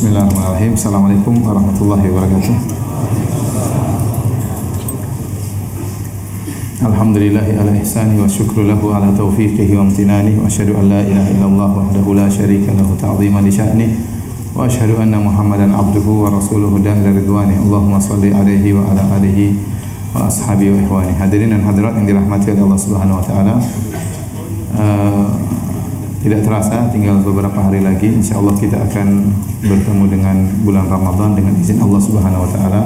Bismillahirrahmanirrahim. Assalamualaikum warahmatullahi wabarakatuh. Alhamdulillahi ala ihsani wa syukru lahu ala taufiqihi wa amtinani wa asyhadu an la ilaha illallah wahdahu la syarika lahu ta'ziman li sya'ni wa asyhadu anna Muhammadan abduhu wa rasuluhu dan ridwani. Allahumma shalli alaihi wa ala alihi wa ashabihi wa ikhwani. Hadirin dan hadirat yang dirahmati oleh Allah Subhanahu wa taala. Tidak terasa tinggal beberapa hari lagi insyaallah kita akan bertemu dengan bulan Ramadan dengan izin Allah Subhanahu wa taala.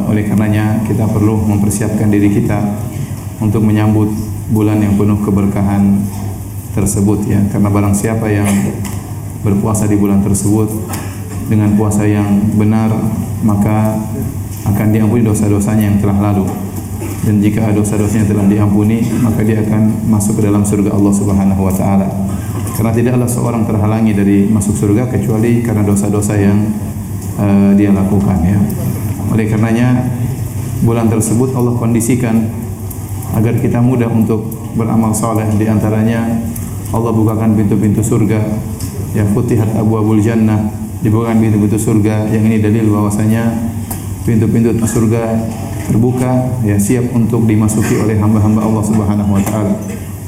Oleh karenanya kita perlu mempersiapkan diri kita untuk menyambut bulan yang penuh keberkahan tersebut ya. Karena barang siapa yang berpuasa di bulan tersebut dengan puasa yang benar, maka akan diampuni dosa-dosanya yang telah lalu. Dan jika dosa-dosanya telah diampuni, maka dia akan masuk ke dalam surga Allah Subhanahu wa taala. Karena tidaklah seorang terhalangi dari masuk surga kecuali karena dosa-dosa yang dia lakukan ya. Oleh karenanya bulan tersebut Allah kondisikan agar kita mudah untuk beramal saleh. Di antaranya Allah bukakan pintu-pintu surga, ya futihat abwabul jannah, dibukakan pintu-pintu surga. Yang ini dalil bahwasanya pintu-pintu surga terbuka ya, siap untuk dimasuki oleh hamba-hamba Allah Subhanahu wa taala.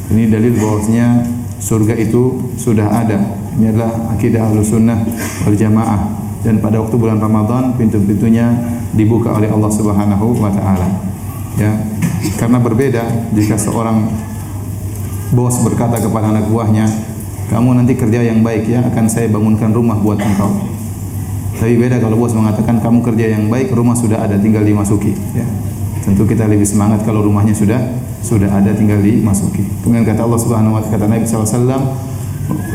Ini dalil bahwasanya surga itu sudah ada. Ini adalah akidah Ahlussunnah wal Jamaah. Dan pada waktu bulan Ramadan pintu-pintunya dibuka oleh Allah Subhanahu wa taala. Ya. Karena berbeda jika seorang bos berkata kepada anak buahnya, "Kamu nanti kerja yang baik ya, akan saya bangunkan rumah buat engkau." Tapi beda kalau bos mengatakan kamu kerja yang baik, rumah sudah ada tinggal dimasuki ya. Tentu kita lebih semangat kalau rumahnya sudah ada tinggal dimasuki. Kemudian kata Allah Subhanahu wa taala, kata Nabi sallallahu alaihi wasallam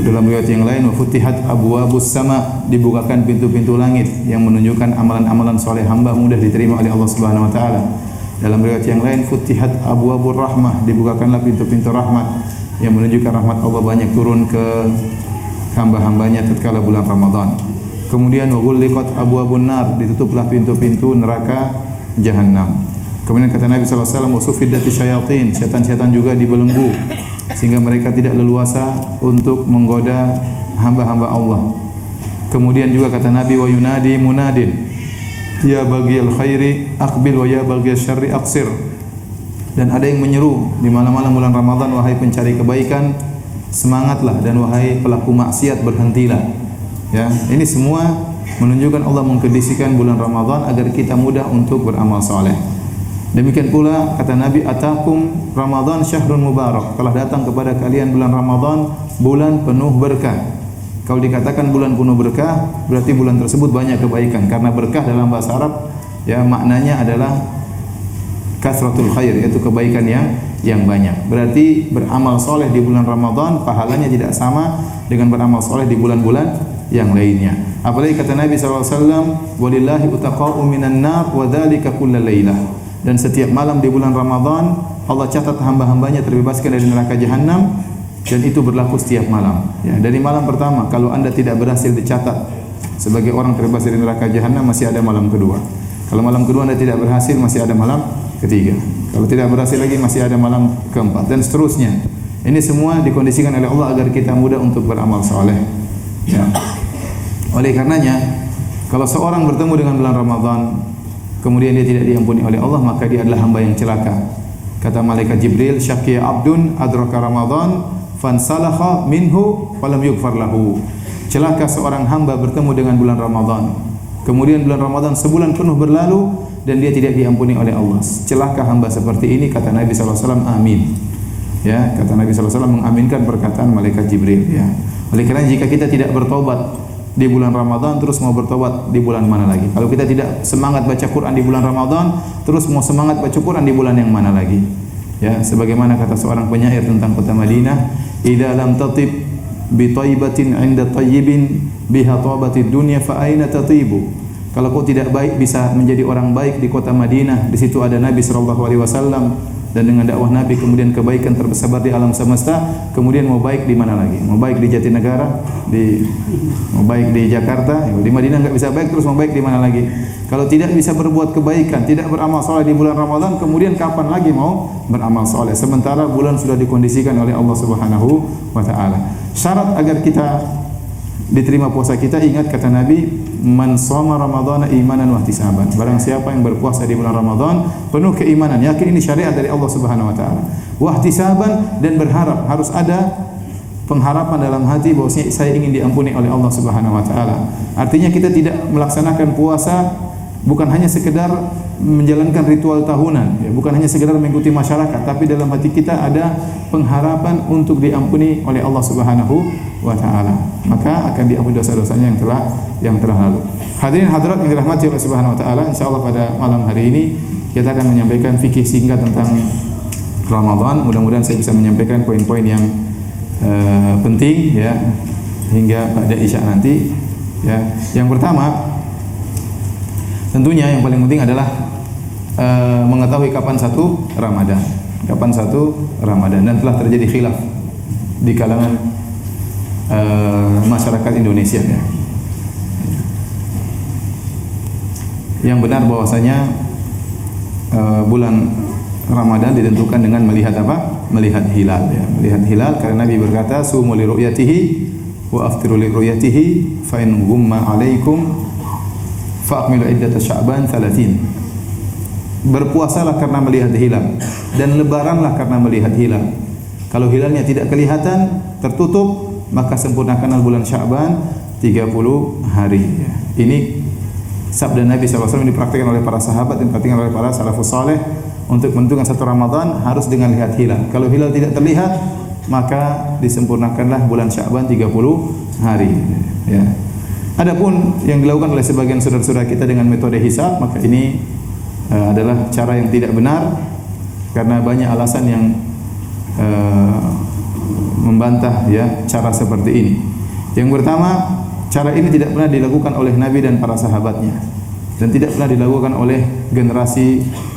dalam riwayat yang lain, wa futihat abwabus sama, dibukakan pintu-pintu langit yang menunjukkan amalan-amalan soleh hamba mudah diterima oleh Allah Subhanahu wa taala. Dalam riwayat yang lain, futihat abwabur rahmah, dibukakanlah pintu-pintu rahmat yang menunjukkan rahmat Allah banyak turun ke hamba-hambanya tatkala bulan Ramadan. Kemudian wa ghulliqat abwabun nar, ditutuplah pintu-pintu neraka jahanam. Kemudian kata Nabi sallallahu alaihi wasallam, wa sufiddati syayatin, setan-setan juga dibelenggu sehingga mereka tidak leluasa untuk menggoda hamba-hamba Allah. Kemudian juga kata Nabi, wa yunadi munadin, ya baghiyal khairi aqbil wa ya baghiyal syarri aqsir. Dan ada yang menyeru di malam-malam bulan Ramadan, wahai pencari kebaikan, semangatlah, dan wahai pelaku maksiat, berhentilah. Ya, ini semua menunjukkan Allah mengkondisikan bulan Ramadan agar kita mudah untuk beramal saleh. Demikian pula kata Nabi, atakum Ramadan syahrun mubarak, telah datang kepada kalian bulan Ramadan, bulan penuh berkah. Kalau dikatakan bulan penuh berkah, berarti bulan tersebut banyak kebaikan. Karena berkah dalam bahasa Arab ya maknanya adalah kasratul khair, yaitu kebaikan yang banyak. Berarti beramal soleh di bulan Ramadan pahalanya tidak sama dengan beramal soleh di bulan-bulan yang lainnya. Apalagi kata Nabi SAW, walillahi utaqa'u minan nar wa dzalika kullal lailah. Dan setiap malam di bulan Ramadan Allah catat hamba-hambanya terbebaskan dari neraka jahanam, dan itu berlaku setiap malam. Ya, dari malam pertama kalau Anda tidak berhasil dicatat sebagai orang terbebas dari neraka jahanam, masih ada malam kedua. Kalau malam kedua Anda tidak berhasil, masih ada malam ketiga. Kalau tidak berhasil lagi, masih ada malam keempat, dan seterusnya. Ini semua dikondisikan oleh Allah agar kita mudah untuk beramal saleh. Ya. Oleh karenanya, kalau seorang bertemu dengan bulan Ramadan, kemudian dia tidak diampuni oleh Allah, maka dia adalah hamba yang celaka. Kata malaikat Jibril, syaqiya abdun adraka Ramadan fansalakha minhu falam yughfar lahu. Celaka seorang hamba bertemu dengan bulan Ramadan, kemudian bulan Ramadan sebulan penuh berlalu dan dia tidak diampuni oleh Allah. Celaka hamba seperti ini, kata Nabi sallallahu alaihi wasallam, amin. Ya, kata Nabi sallallahu alaihi wasallam mengaminkan perkataan malaikat Jibril ya. Oleh karena jika kita tidak bertobat di bulan Ramadan, terus mau bertobat di bulan mana lagi? Kalau kita tidak semangat baca Quran di bulan Ramadan, terus mau semangat baca Quran di bulan yang mana lagi? Ya, sebagaimana kata seorang penyair tentang kota Madinah, idza lam tatib bi thayyibatin 'inda tayyibin biha tabatid dunya fa aina tatibu. Kalau kau tidak baik bisa menjadi orang baik di kota Madinah, di situ ada Nabi sallallahu alaihi wasallam, dan dengan dakwah Nabi kemudian kebaikan tersebar di alam semesta, kemudian mau baik di mana lagi? Mau baik di Jatinegara, mau baik di Jakarta, di Madinah enggak bisa baik, terus mau baik di mana lagi? Kalau tidak bisa berbuat kebaikan, tidak beramal saleh di bulan Ramadan, kemudian kapan lagi mau beramal saleh? Sementara bulan sudah dikondisikan oleh Allah Subhanahu wa taala. Syarat agar kita diterima puasa kita, ingat kata Nabi, man shoma ramadhana imanan wa ihtisaban. Barang siapa yang berpuasa di bulan Ramadan penuh keimanan, yakin ini syariat dari Allah Subhanahu wa taala. Wa ihtisaban, dan berharap, harus ada pengharapan dalam hati bahwasanya saya ingin diampuni oleh Allah Subhanahu wa taala. Artinya kita tidak melaksanakan puasa bukan hanya sekedar menjalankan ritual tahunan, ya, bukan hanya sekedar mengikuti masyarakat, tapi dalam hati kita ada pengharapan untuk diampuni oleh Allah Subhanahu wa taala. Maka akan diampuni dosa-dosanya yang telah lalu. Hadirin hadirat yang dirahmati Allah Subhanahu wa taala, insyaallah pada malam hari ini kita akan menyampaikan fikih singkat tentang Ramadan. Mudah-mudahan saya bisa menyampaikan poin-poin yang penting ya hingga pada Isya nanti ya. Yang pertama, tentunya yang paling penting adalah mengetahui kapan satu Ramadan. Kapan satu Ramadan, dan telah terjadi khilaf di kalangan masyarakat Indonesia ya. Yang benar bahwasanya bulan Ramadan ditentukan dengan melihat apa? Melihat hilal ya. Melihat hilal, karena Nabi berkata, "Sumu li ru'yatihi wa aftiru li ru'yatihi, fa in ghumma 'alaikum fa'akmilu iddata Sya'ban 30." Berpuasalah karena melihat hilal, dan lebaranlah karena melihat hilal. Kalau hilalnya tidak kelihatan, tertutup, maka sempurnakanlah bulan Sya'ban 30 hari. Ini sabda Nabi SAW dipraktikkan oleh para sahabat dan dipraktikkan oleh para salafus saleh. Untuk menentukan satu Ramadan harus dengan lihat hilal. Kalau hilal tidak terlihat, maka disempurnakanlah bulan Sya'ban 30 hari ya. Adapun yang dilakukan oleh sebagian saudara-saudara kita dengan metode hisab, maka ini adalah cara yang tidak benar, karena banyak alasan yang membantah ya cara seperti ini. Yang pertama, cara ini tidak pernah dilakukan oleh Nabi dan para sahabatnya, dan tidak pernah dilakukan oleh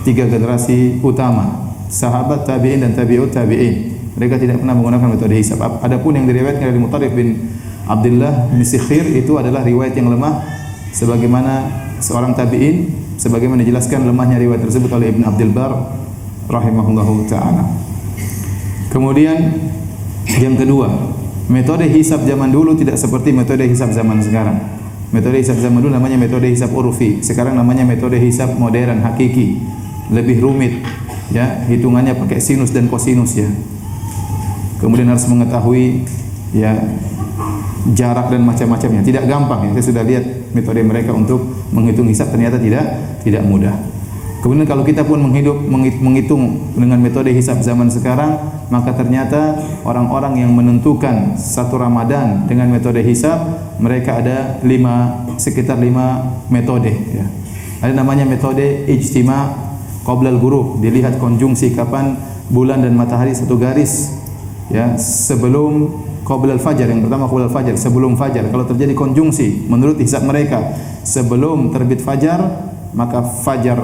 tiga generasi utama, sahabat, tabi'in dan tabi'ut tabi'in. Mereka tidak pernah menggunakan metode hisab. Adapun yang diriwayatkan dari Mutarrif bin Abdullah bin Sikhir itu adalah riwayat yang lemah, sebagaimana seorang tabi'in, sebagaimana dijelaskan lemahnya riwayat tersebut oleh Ibn Abdul Bar rahimahullahu taala. Kemudian yang kedua, metode hisab zaman dulu tidak seperti metode hisab zaman sekarang. Metode hisab zaman dulu namanya metode hisab urfi, sekarang namanya metode hisab modern hakiki, lebih rumit ya, hitungannya pakai sinus dan kosinus ya. Kemudian harus mengetahui ya jarak dan macam-macamnya, tidak gampang ya. Saya sudah lihat metode mereka untuk menghitung hisab, ternyata tidak mudah. Kemudian kalau kita pun menghitung dengan metode hisab zaman sekarang, maka ternyata orang-orang yang menentukan satu Ramadan dengan metode hisab, mereka ada sekitar 5 metode ya. Ada namanya metode ijtima' qabla al-ghurub, dilihat konjungsi kapan bulan dan matahari satu garis ya, sebelum qabla al-fajar. Yang pertama qabla al-fajar, sebelum fajar. Kalau terjadi konjungsi menurut hisab mereka sebelum terbit fajar, maka fajar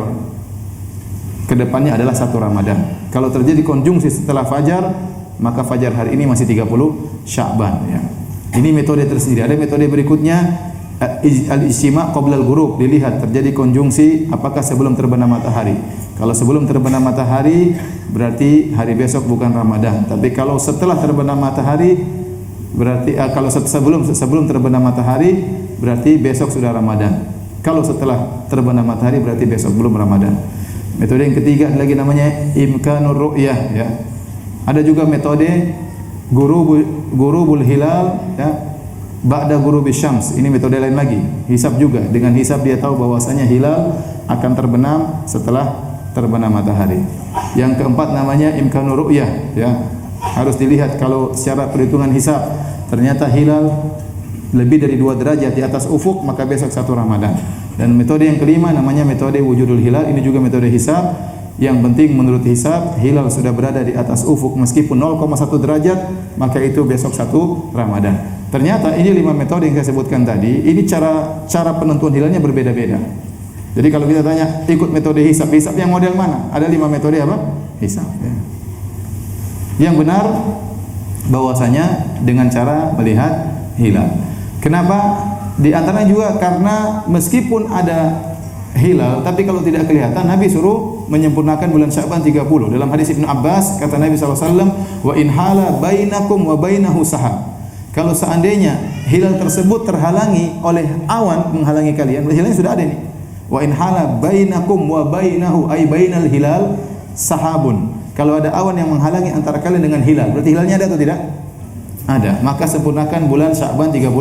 kedepannya adalah satu Ramadan. Kalau terjadi konjungsi setelah fajar, maka fajar hari ini masih 30 Sya'ban ya. Ini metode tersendiri. Ada metode berikutnya, al-ijtima' qabla al-ghurub, dilihat terjadi konjungsi apakah sebelum terbenam matahari. Kalau sebelum terbenam matahari, berarti hari besok bukan Ramadan. Tapi kalau setelah terbenam matahari, berarti kalau sebelum terbenam matahari, berarti besok sudah Ramadan. Kalau setelah terbenam matahari, berarti besok belum Ramadan. Metode yang ketiga lagi namanya imkanur ru'yah ya. Ada juga metode ghurubul hilal ya, ba'da ghurubis syams. Ini metode lain lagi, hisab juga. Dengan hisab dia tahu bahwasanya hilal akan terbenam setelah terbenam matahari. Yang keempat namanya imkanur ru'yah ya. Harus dilihat kalau secara perhitungan hisab ternyata hilal lebih dari 2 derajat di atas ufuk, maka besok satu Ramadan. Dan metode yang kelima namanya metode wujudul hilal. Ini juga metode hisab. Yang penting menurut hisab, hilal sudah berada di atas ufuk meskipun 0,1 derajat, maka itu besok satu Ramadan. Ternyata ini 5 metode yang saya sebutkan tadi, ini cara penentuan hilalnya berbeda-beda. Jadi kalau kita tanya ikut metode hisab yang model mana? Ada 5 metode apa? Hisab ya. Yang benar bahwasanya dengan cara melihat hilal. Kenapa? Di antaranya juga karena meskipun ada hilal, tapi kalau tidak kelihatan, Nabi suruh menyempurnakan bulan Sya'ban 30. Dalam hadis Ibnu Abbas, kata Nabi SAW, wa in hala bainakum wa bainahu sahab. Kalau seandainya hilal tersebut terhalangi oleh awan menghalangi kalian, berarti hilalnya sudah ada nih. Wa in hala bainakum wa bainahu ay bainal hilal sahabun. Kalau ada awan yang menghalangi antara kalian dengan hilal, berarti hilalnya ada atau tidak? Ada. Maka sempurnakan bulan Sya'ban 30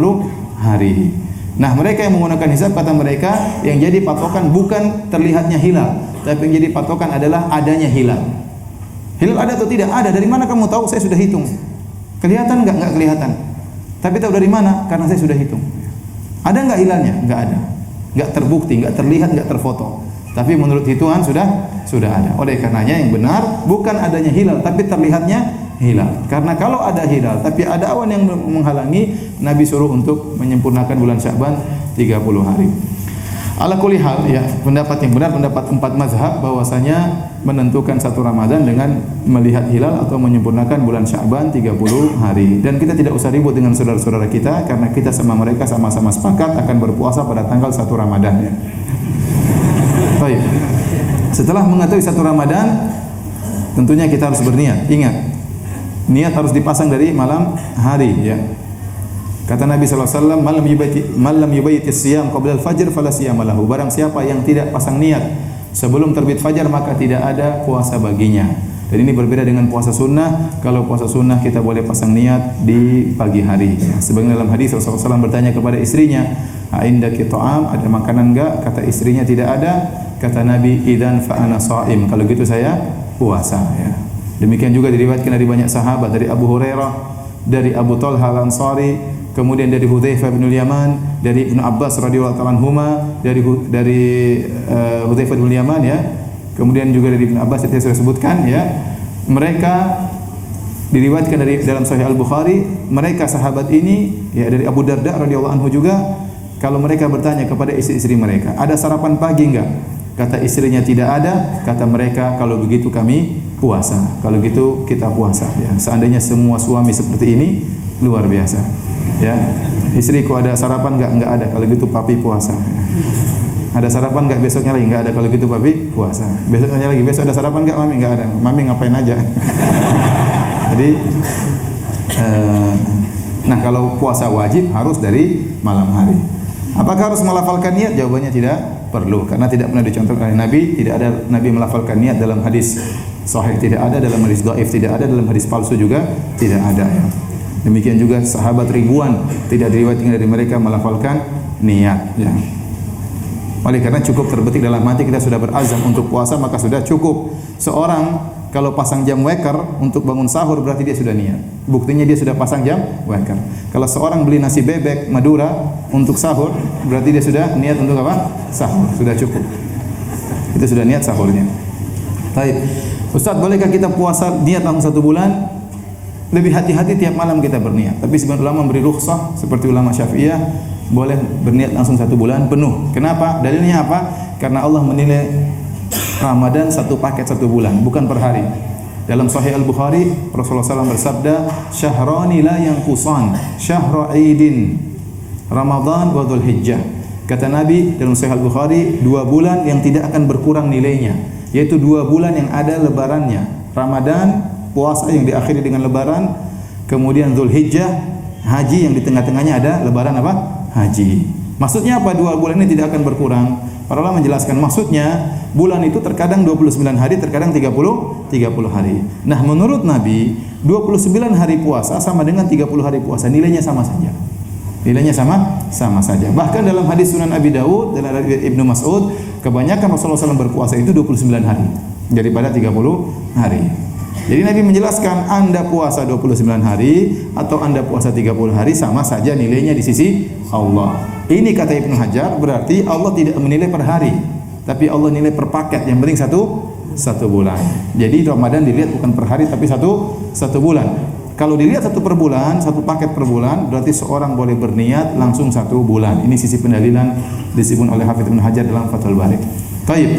hari. Nah, mereka yang menggunakan hisab, kata mereka, yang jadi patokan bukan terlihatnya hilal, tapi yang jadi patokan adalah adanya hilal. Hilal ada atau tidak? Ada. Dari mana kamu tahu? Saya sudah hitung. Kelihatan enggak? Enggak kelihatan. Tapi tahu dari mana? Karena saya sudah hitung. Ada enggak hilalnya? Enggak ada. Enggak terbukti, enggak terlihat, enggak terfoto. Tapi menurut hitungan sudah ada. Oleh karenanya yang benar bukan adanya hilal, tapi terlihatnya hilal. Karena kalau ada hilal tapi ada awan yang menghalangi, Nabi suruh untuk menyempurnakan bulan Sya'ban 30 hari. Ala kulli hal, ya, pendapat yang benar, pendapat 4 mazhab bahwasanya menentukan satu Ramadan dengan melihat hilal atau menyempurnakan bulan Sya'ban 30 hari. Dan kita tidak usah ribut dengan saudara-saudara kita karena kita sama mereka sama-sama sepakat akan berpuasa pada tanggal 1 Ramadan, ya. Baik. Setelah mengetahui 1 Ramadan, tentunya kita harus berniat. Ingat, niat harus dipasang dari malam hari, ya. Kata Nabi SAW, malam yubaiti siyam qabla al-fajr fala siyama lahu. Barang siapa yang tidak pasang niat sebelum terbit fajar, maka tidak ada puasa baginya. Dan ini berbeda dengan puasa sunnah. Kalau puasa sunnah kita boleh pasang niat di pagi hari. Sebagaimana dalam hadis Rasulullah SAW bertanya kepada istrinya, "Aindaki ta'am?" Ada makanan enggak? Kata istrinya, tidak ada. Kata Nabi, "Idzan fa ana shaim." Kalau gitu saya puasa, ya. Demikian juga diriwayatkan dari banyak sahabat, dari Abu Hurairah, dari Abu Talha Al-Ansari, kemudian dari Hudzaifah bin Yaman, dari Ibnu Abbas radhiyallahu ta'ala anhuma, dari Hudzaifah bin Yaman, ya. Kemudian juga dari Ibnu Abbas yang saya sudah sebutkan, ya. Mereka diriwayatkan dari dalam Sahih Al-Bukhari, mereka sahabat ini, ya, dari Abu Darda radhiyallahu anhu juga, kalau mereka bertanya kepada istri-istri mereka, "Ada sarapan pagi enggak?" Kata istrinya, "Tidak ada." Kata mereka, "Kalau begitu kami puasa." Kalau gitu kita puasa, ya. Seandainya semua suami seperti ini, luar biasa, ya. Istriku ada sarapan enggak? Enggak ada. Kalau gitu papi puasa. Ada sarapan enggak? Besoknya lagi enggak ada. Kalau gitu papi puasa. Besoknya lagi, besok ada sarapan enggak? Mami enggak ada. Mami ngapain aja. Jadi nah, kalau puasa wajib harus dari malam hari. Apakah harus melafalkan niat? Jawabannya tidak perlu, karena tidak pernah dicontohkan oleh Nabi. Tidak ada Nabi melafalkan niat dalam hadis sahih, tidak ada dalam hadis dhaif, tidak ada dalam hadis palsu juga tidak ada, ya. Demikian juga sahabat ribuan tidak diriwayatkan dari mereka melafalkan niat, ya. Oleh karena cukup terbetik dalam hati kita sudah berazam untuk puasa, maka sudah cukup. Seorang kalau pasang jam waker untuk bangun sahur, berarti dia sudah niat. Buktinya dia sudah pasang jam waker. Kalau seorang beli nasi bebek Madura untuk sahur, berarti dia sudah niat untuk apa? Sahur. Sudah cukup. Itu sudah niat sahurnya. Baik. Ustaz, bolehkah kita puasa niat langsung 1 bulan? Lebih hati-hati tiap malam kita berniat. Tapi sebagian ulama memberi rukhsah, seperti ulama Syafi'iyah, boleh berniat langsung 1 bulan penuh. Kenapa? Dalilnya apa? Karena Allah menilai Ramadan 1 paket 1 bulan, bukan per hari. Dalam Sahih Al-Bukhari, Rasulullah SAW bersabda, "Syahrani la yanqusan, syahra Aidin, Ramadan wa Dzulhijjah." Kata Nabi dalam Sahih Al-Bukhari, 2 bulan yang tidak akan berkurang nilainya, yaitu 2 bulan yang ada lebarannya. Ramadan, puasa yang diakhiri dengan lebaran, kemudian Dzulhijjah, haji yang di tengah-tengahnya ada lebaran apa? Haji. Maksudnya apa 2 bulan ini tidak akan berkurang? Para ulama menjelaskan maksudnya bulan itu terkadang 29 hari, terkadang 30 hari. Nah, menurut Nabi 29 hari puasa sama dengan 30 hari puasa, nilainya sama saja. Nilainya sama saja. Bahkan dalam hadis Sunan Abi Dawud dan dari Ibnu Mas'ud, kebanyakan Rasulullah SAW berpuasa itu 29 hari daripada 30 hari. Jadi Nabi menjelaskan, Anda puasa 29 hari atau Anda puasa 30 hari sama saja nilainya di sisi Allah. Ini kata Ibnu Hajar, berarti Allah tidak menilai per hari, tapi Allah nilai per paket. Yang penting satu bulan. Jadi Ramadan dilihat bukan per hari, tapi satu bulan. Kalau dilihat 1 per bulan, 1 paket per bulan, berarti seorang boleh berniat langsung 1 bulan. Ini sisi pendalilan disebut oleh Hafidz Ibnu Hajar dalam Fathul Bari. Baik.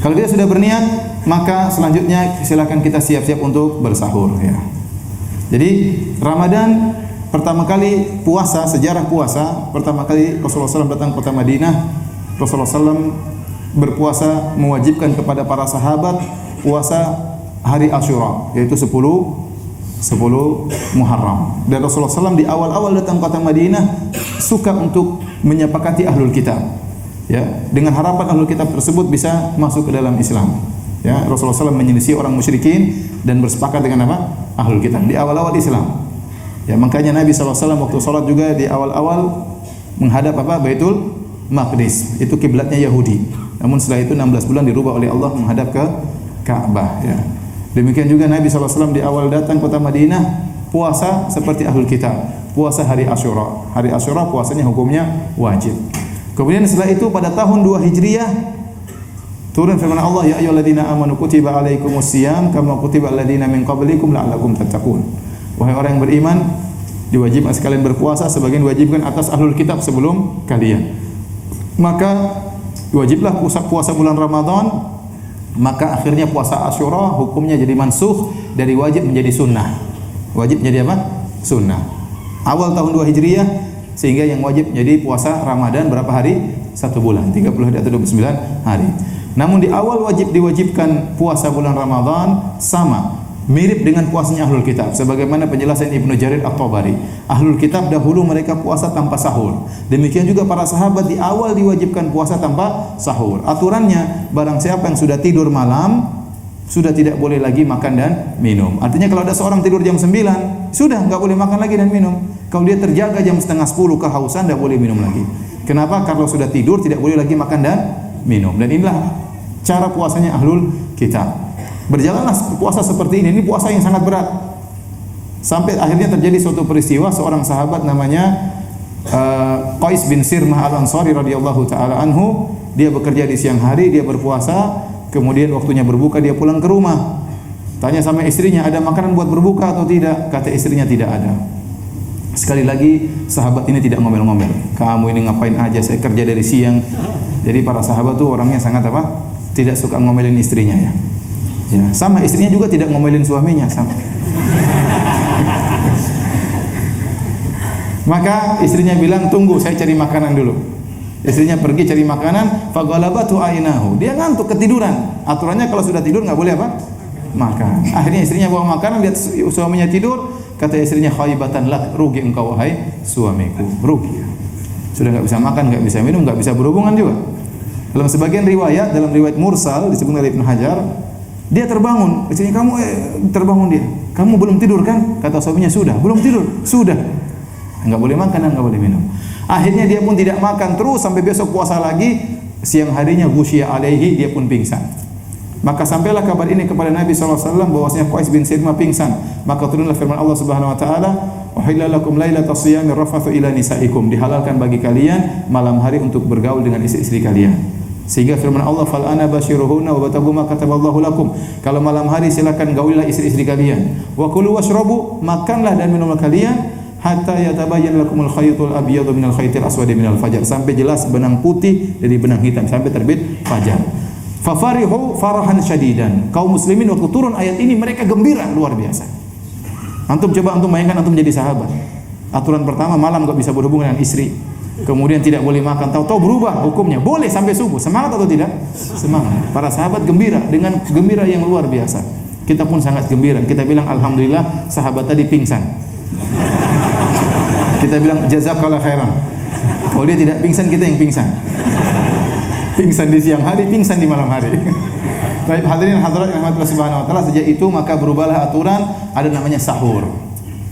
Kalau dia sudah berniat, maka selanjutnya silakan kita siap-siap untuk bersahur, ya. Jadi Ramadan pertama kali puasa, sejarah puasa, pertama kali Rasulullah SAW datang ke kota Madinah, Rasulullah SAW berpuasa mewajibkan kepada para sahabat puasa hari Asyura, yaitu 10 10 Muharram. Dan Rasulullah SAW di awal-awal datang kota Madinah suka untuk menyepakati ahlul kitab, ya, dengan harapan ahlul kitab tersebut bisa masuk ke dalam Islam. Ya, Rasulullah SAW menyelisih orang musyrikin dan bersepakat dengan apa? Ahlul kitab di awal-awal Islam. Ya, makanya Nabi SAW waktu sholat juga di awal-awal menghadap apa? Baitul Maqdis. Itu kiblatnya Yahudi. Namun setelah itu 16 bulan dirubah oleh Allah menghadap ke Ka'bah, ya. Demikian juga Nabi SAW di awal datang kota Madinah puasa seperti ahlul kitab, puasa hari Asyura. Hari Asyura puasanya hukumnya wajib. Kemudian setelah itu pada tahun 2 Hijriah turun firman Allah, ya ayyuhalladzina amanu kutiba alaikumusiyam kama kutiba alladzina min qablikum la'allakum tattaqun. Wahai orang yang beriman, diwajibkan sekalian berpuasa sebagian diwajibkan atas ahlul kitab sebelum kalian. Maka wajiblah puasa bulan Ramadan. Maka akhirnya puasa Asyura hukumnya jadi mansukh dari wajib menjadi sunnah. Wajib menjadi apa? Sunnah. Awal tahun 2 Hijriah sehingga yang wajib jadi puasa Ramadan berapa hari? 1 bulan, 30 hari atau 29 hari. Namun di awal diwajibkan puasa bulan Ramadan sama, mirip dengan puasanya ahlul kitab sebagaimana penjelasan Ibnu Jarir At-Tabari. Ahlul kitab dahulu mereka puasa tanpa sahur. Demikian juga para sahabat di awal diwajibkan puasa tanpa sahur. Aturannya barang siapa yang sudah tidur malam sudah tidak boleh lagi makan dan minum. Artinya kalau ada seorang tidur jam 9, sudah enggak boleh makan lagi dan minum. Kalau dia terjaga jam setengah 10 kehausan enggak boleh minum lagi. Kenapa? Kalau sudah tidur tidak boleh lagi makan dan minum. Dan inilah cara puasanya ahlul kitab. Berjalanlah puasa seperti ini puasa yang sangat berat. Sampai akhirnya terjadi suatu peristiwa, seorang sahabat namanya Qais bin Sirmah Al-Ansari radhiyallahu taala anhu, dia bekerja di siang hari, dia berpuasa, kemudian waktunya berbuka dia pulang ke rumah. Tanya sama istrinya, ada makanan buat berbuka atau tidak? Kata istrinya tidak ada. Sekali lagi sahabat ini tidak ngomel-ngomel. Kamu ini ngapain aja, saya kerja dari siang. Jadi para sahabat tuh orangnya sangat apa? Tidak suka ngomelin istrinya, ya. Ya, sama istrinya juga tidak ngomelin suaminya, sama. Maka istrinya bilang, tunggu saya cari makanan dulu. Istrinya pergi cari makanan, faghalabatu ainahu. Dia ngantuk, ketiduran. Aturannya kalau sudah tidur nggak boleh apa? Makan. Akhirnya istrinya bawa makanan, lihat suaminya tidur, kata istrinya, khaybatan lak, rugi engkau wahai suamiku, rugi. Sudah nggak bisa makan, nggak bisa minum, nggak bisa berhubungan juga. Dalam sebagian riwayat, dalam riwayat mursal disebut oleh Ibnu Hajar, dia terbangun, istrinya, kamu terbangun dia. Kamu belum tidur kan? Kata suaminya, sudah. Belum tidur? Sudah. Enggak boleh makan dan enggak boleh minum. Akhirnya dia pun tidak makan terus sampai besok puasa lagi. Siang harinya ghusyiya alaihi, dia pun pingsan. Maka sampailah kabar ini kepada Nabi SAW bahwasanya Qais bin Sirmah pingsan. Maka turunlah firman Allah Subhanahu wa taala, "Uhilla lakum lailatas siyami rafathu ila nisaikum." Dihalalkan bagi kalian malam hari untuk bergaul dengan istri-istri kalian. Sehingga firman Allah, fal ana basyiruhunna wa batagu ma kataballahu lakum. Kalau malam hari silakan gaulilah istri-istri kalian. Wa kulu washrabu, makanlah dan minumlah kalian hatta yatabayyana lakumul khaytul abyadu minal khaytil aswadi minal fajar, sampai jelas benang putih dari benang hitam sampai terbit fajar. Fafarihu farahan syadidan. Kaum muslimin waktu turun ayat ini mereka gembira luar biasa. Antum coba bayangkan antum menjadi sahabat. Aturan pertama malam enggak bisa berhubungan dengan istri. Kemudian tidak boleh makan, tahu-tahu berubah hukumnya, boleh sampai subuh. Semangat atau tidak? Semangat. Para sahabat gembira dengan gembira yang luar biasa. Kita pun sangat gembira. Kita bilang alhamdulillah sahabat tadi pingsan. Kita bilang jazakallah khairan. Kalau dia tidak pingsan, kita yang pingsan. Pingsan di siang hari, pingsan di malam hari. Baik hadirin hadirat yang rahmatullah subhanahu wa ta'ala, sejak itu maka berubahlah aturan, ada namanya sahur.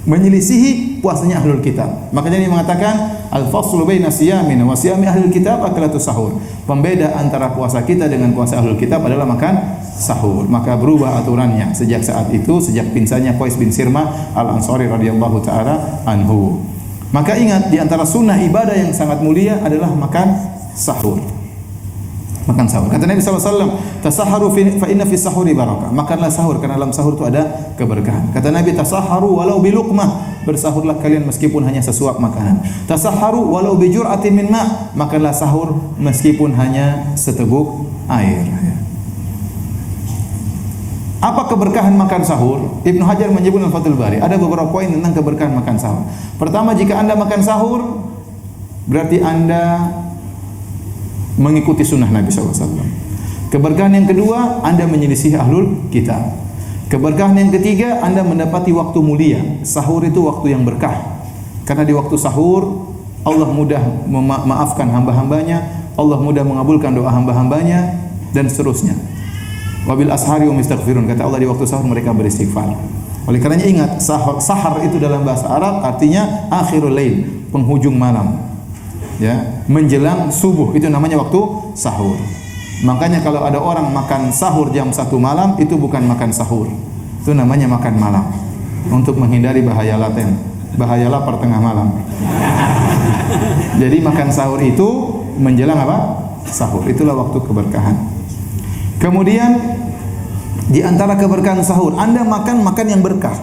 Menyelisihi puasanya ahlul kitab. Makanya dia mengatakan al-faslu baina siyamin wa siyami ahlul kitab akalatus sahur. Pembeda antara puasa kita dengan puasa ahlul kitab adalah makan sahur. Maka berubah aturannya sejak saat itu, sejak pingsannya Qais bin Sirmah Al-Ansari radhiyallahu taala anhu. Maka ingat, di antara sunnah ibadah yang sangat mulia adalah makan sahur. Makan sahur. Kata Nabi SAW, tasaharu fa inna fi sahuri barakah. Makanlah sahur karena dalam sahur itu ada keberkahan. Kata Nabi, tasaharu walau biluqmah. Bersahurlah kalian meskipun hanya sesuap makanan. Tasaharu walau bijur'atin min ma'. Makanlah sahur meskipun hanya seteguk air. Apa keberkahan makan sahur? Ibnu Hajar menyebut dalam Fathul Bari, ada beberapa poin tentang keberkahan makan sahur. Pertama, jika Anda makan sahur, berarti Anda mengikuti sunnah Nabi SAW. Keberkahan yang kedua, Anda menyelisih ahlul kitab. Keberkahan yang ketiga, Anda mendapati waktu mulia. Sahur itu waktu yang berkah. Karena di waktu sahur Allah mudah memaafkan hamba-hambanya, Allah mudah mengabulkan doa hamba-hambanya, dan seterusnya. Wabil ashari hum yastaghfirun, kata Allah di waktu sahur mereka beristighfar. Oleh karenanya ingat, sahar itu dalam bahasa Arab artinya akhirul lail, penghujung malam. Ya, menjelang subuh itu namanya waktu sahur. Makanya kalau ada orang makan sahur jam 1 malam itu bukan makan sahur. Itu namanya makan malam. Untuk menghindari bahaya laten, bahaya lapar tengah malam. Jadi makan sahur itu menjelang apa? Sahur. Itulah waktu keberkahan. Kemudian di antara keberkahan sahur, Anda makan yang berkah.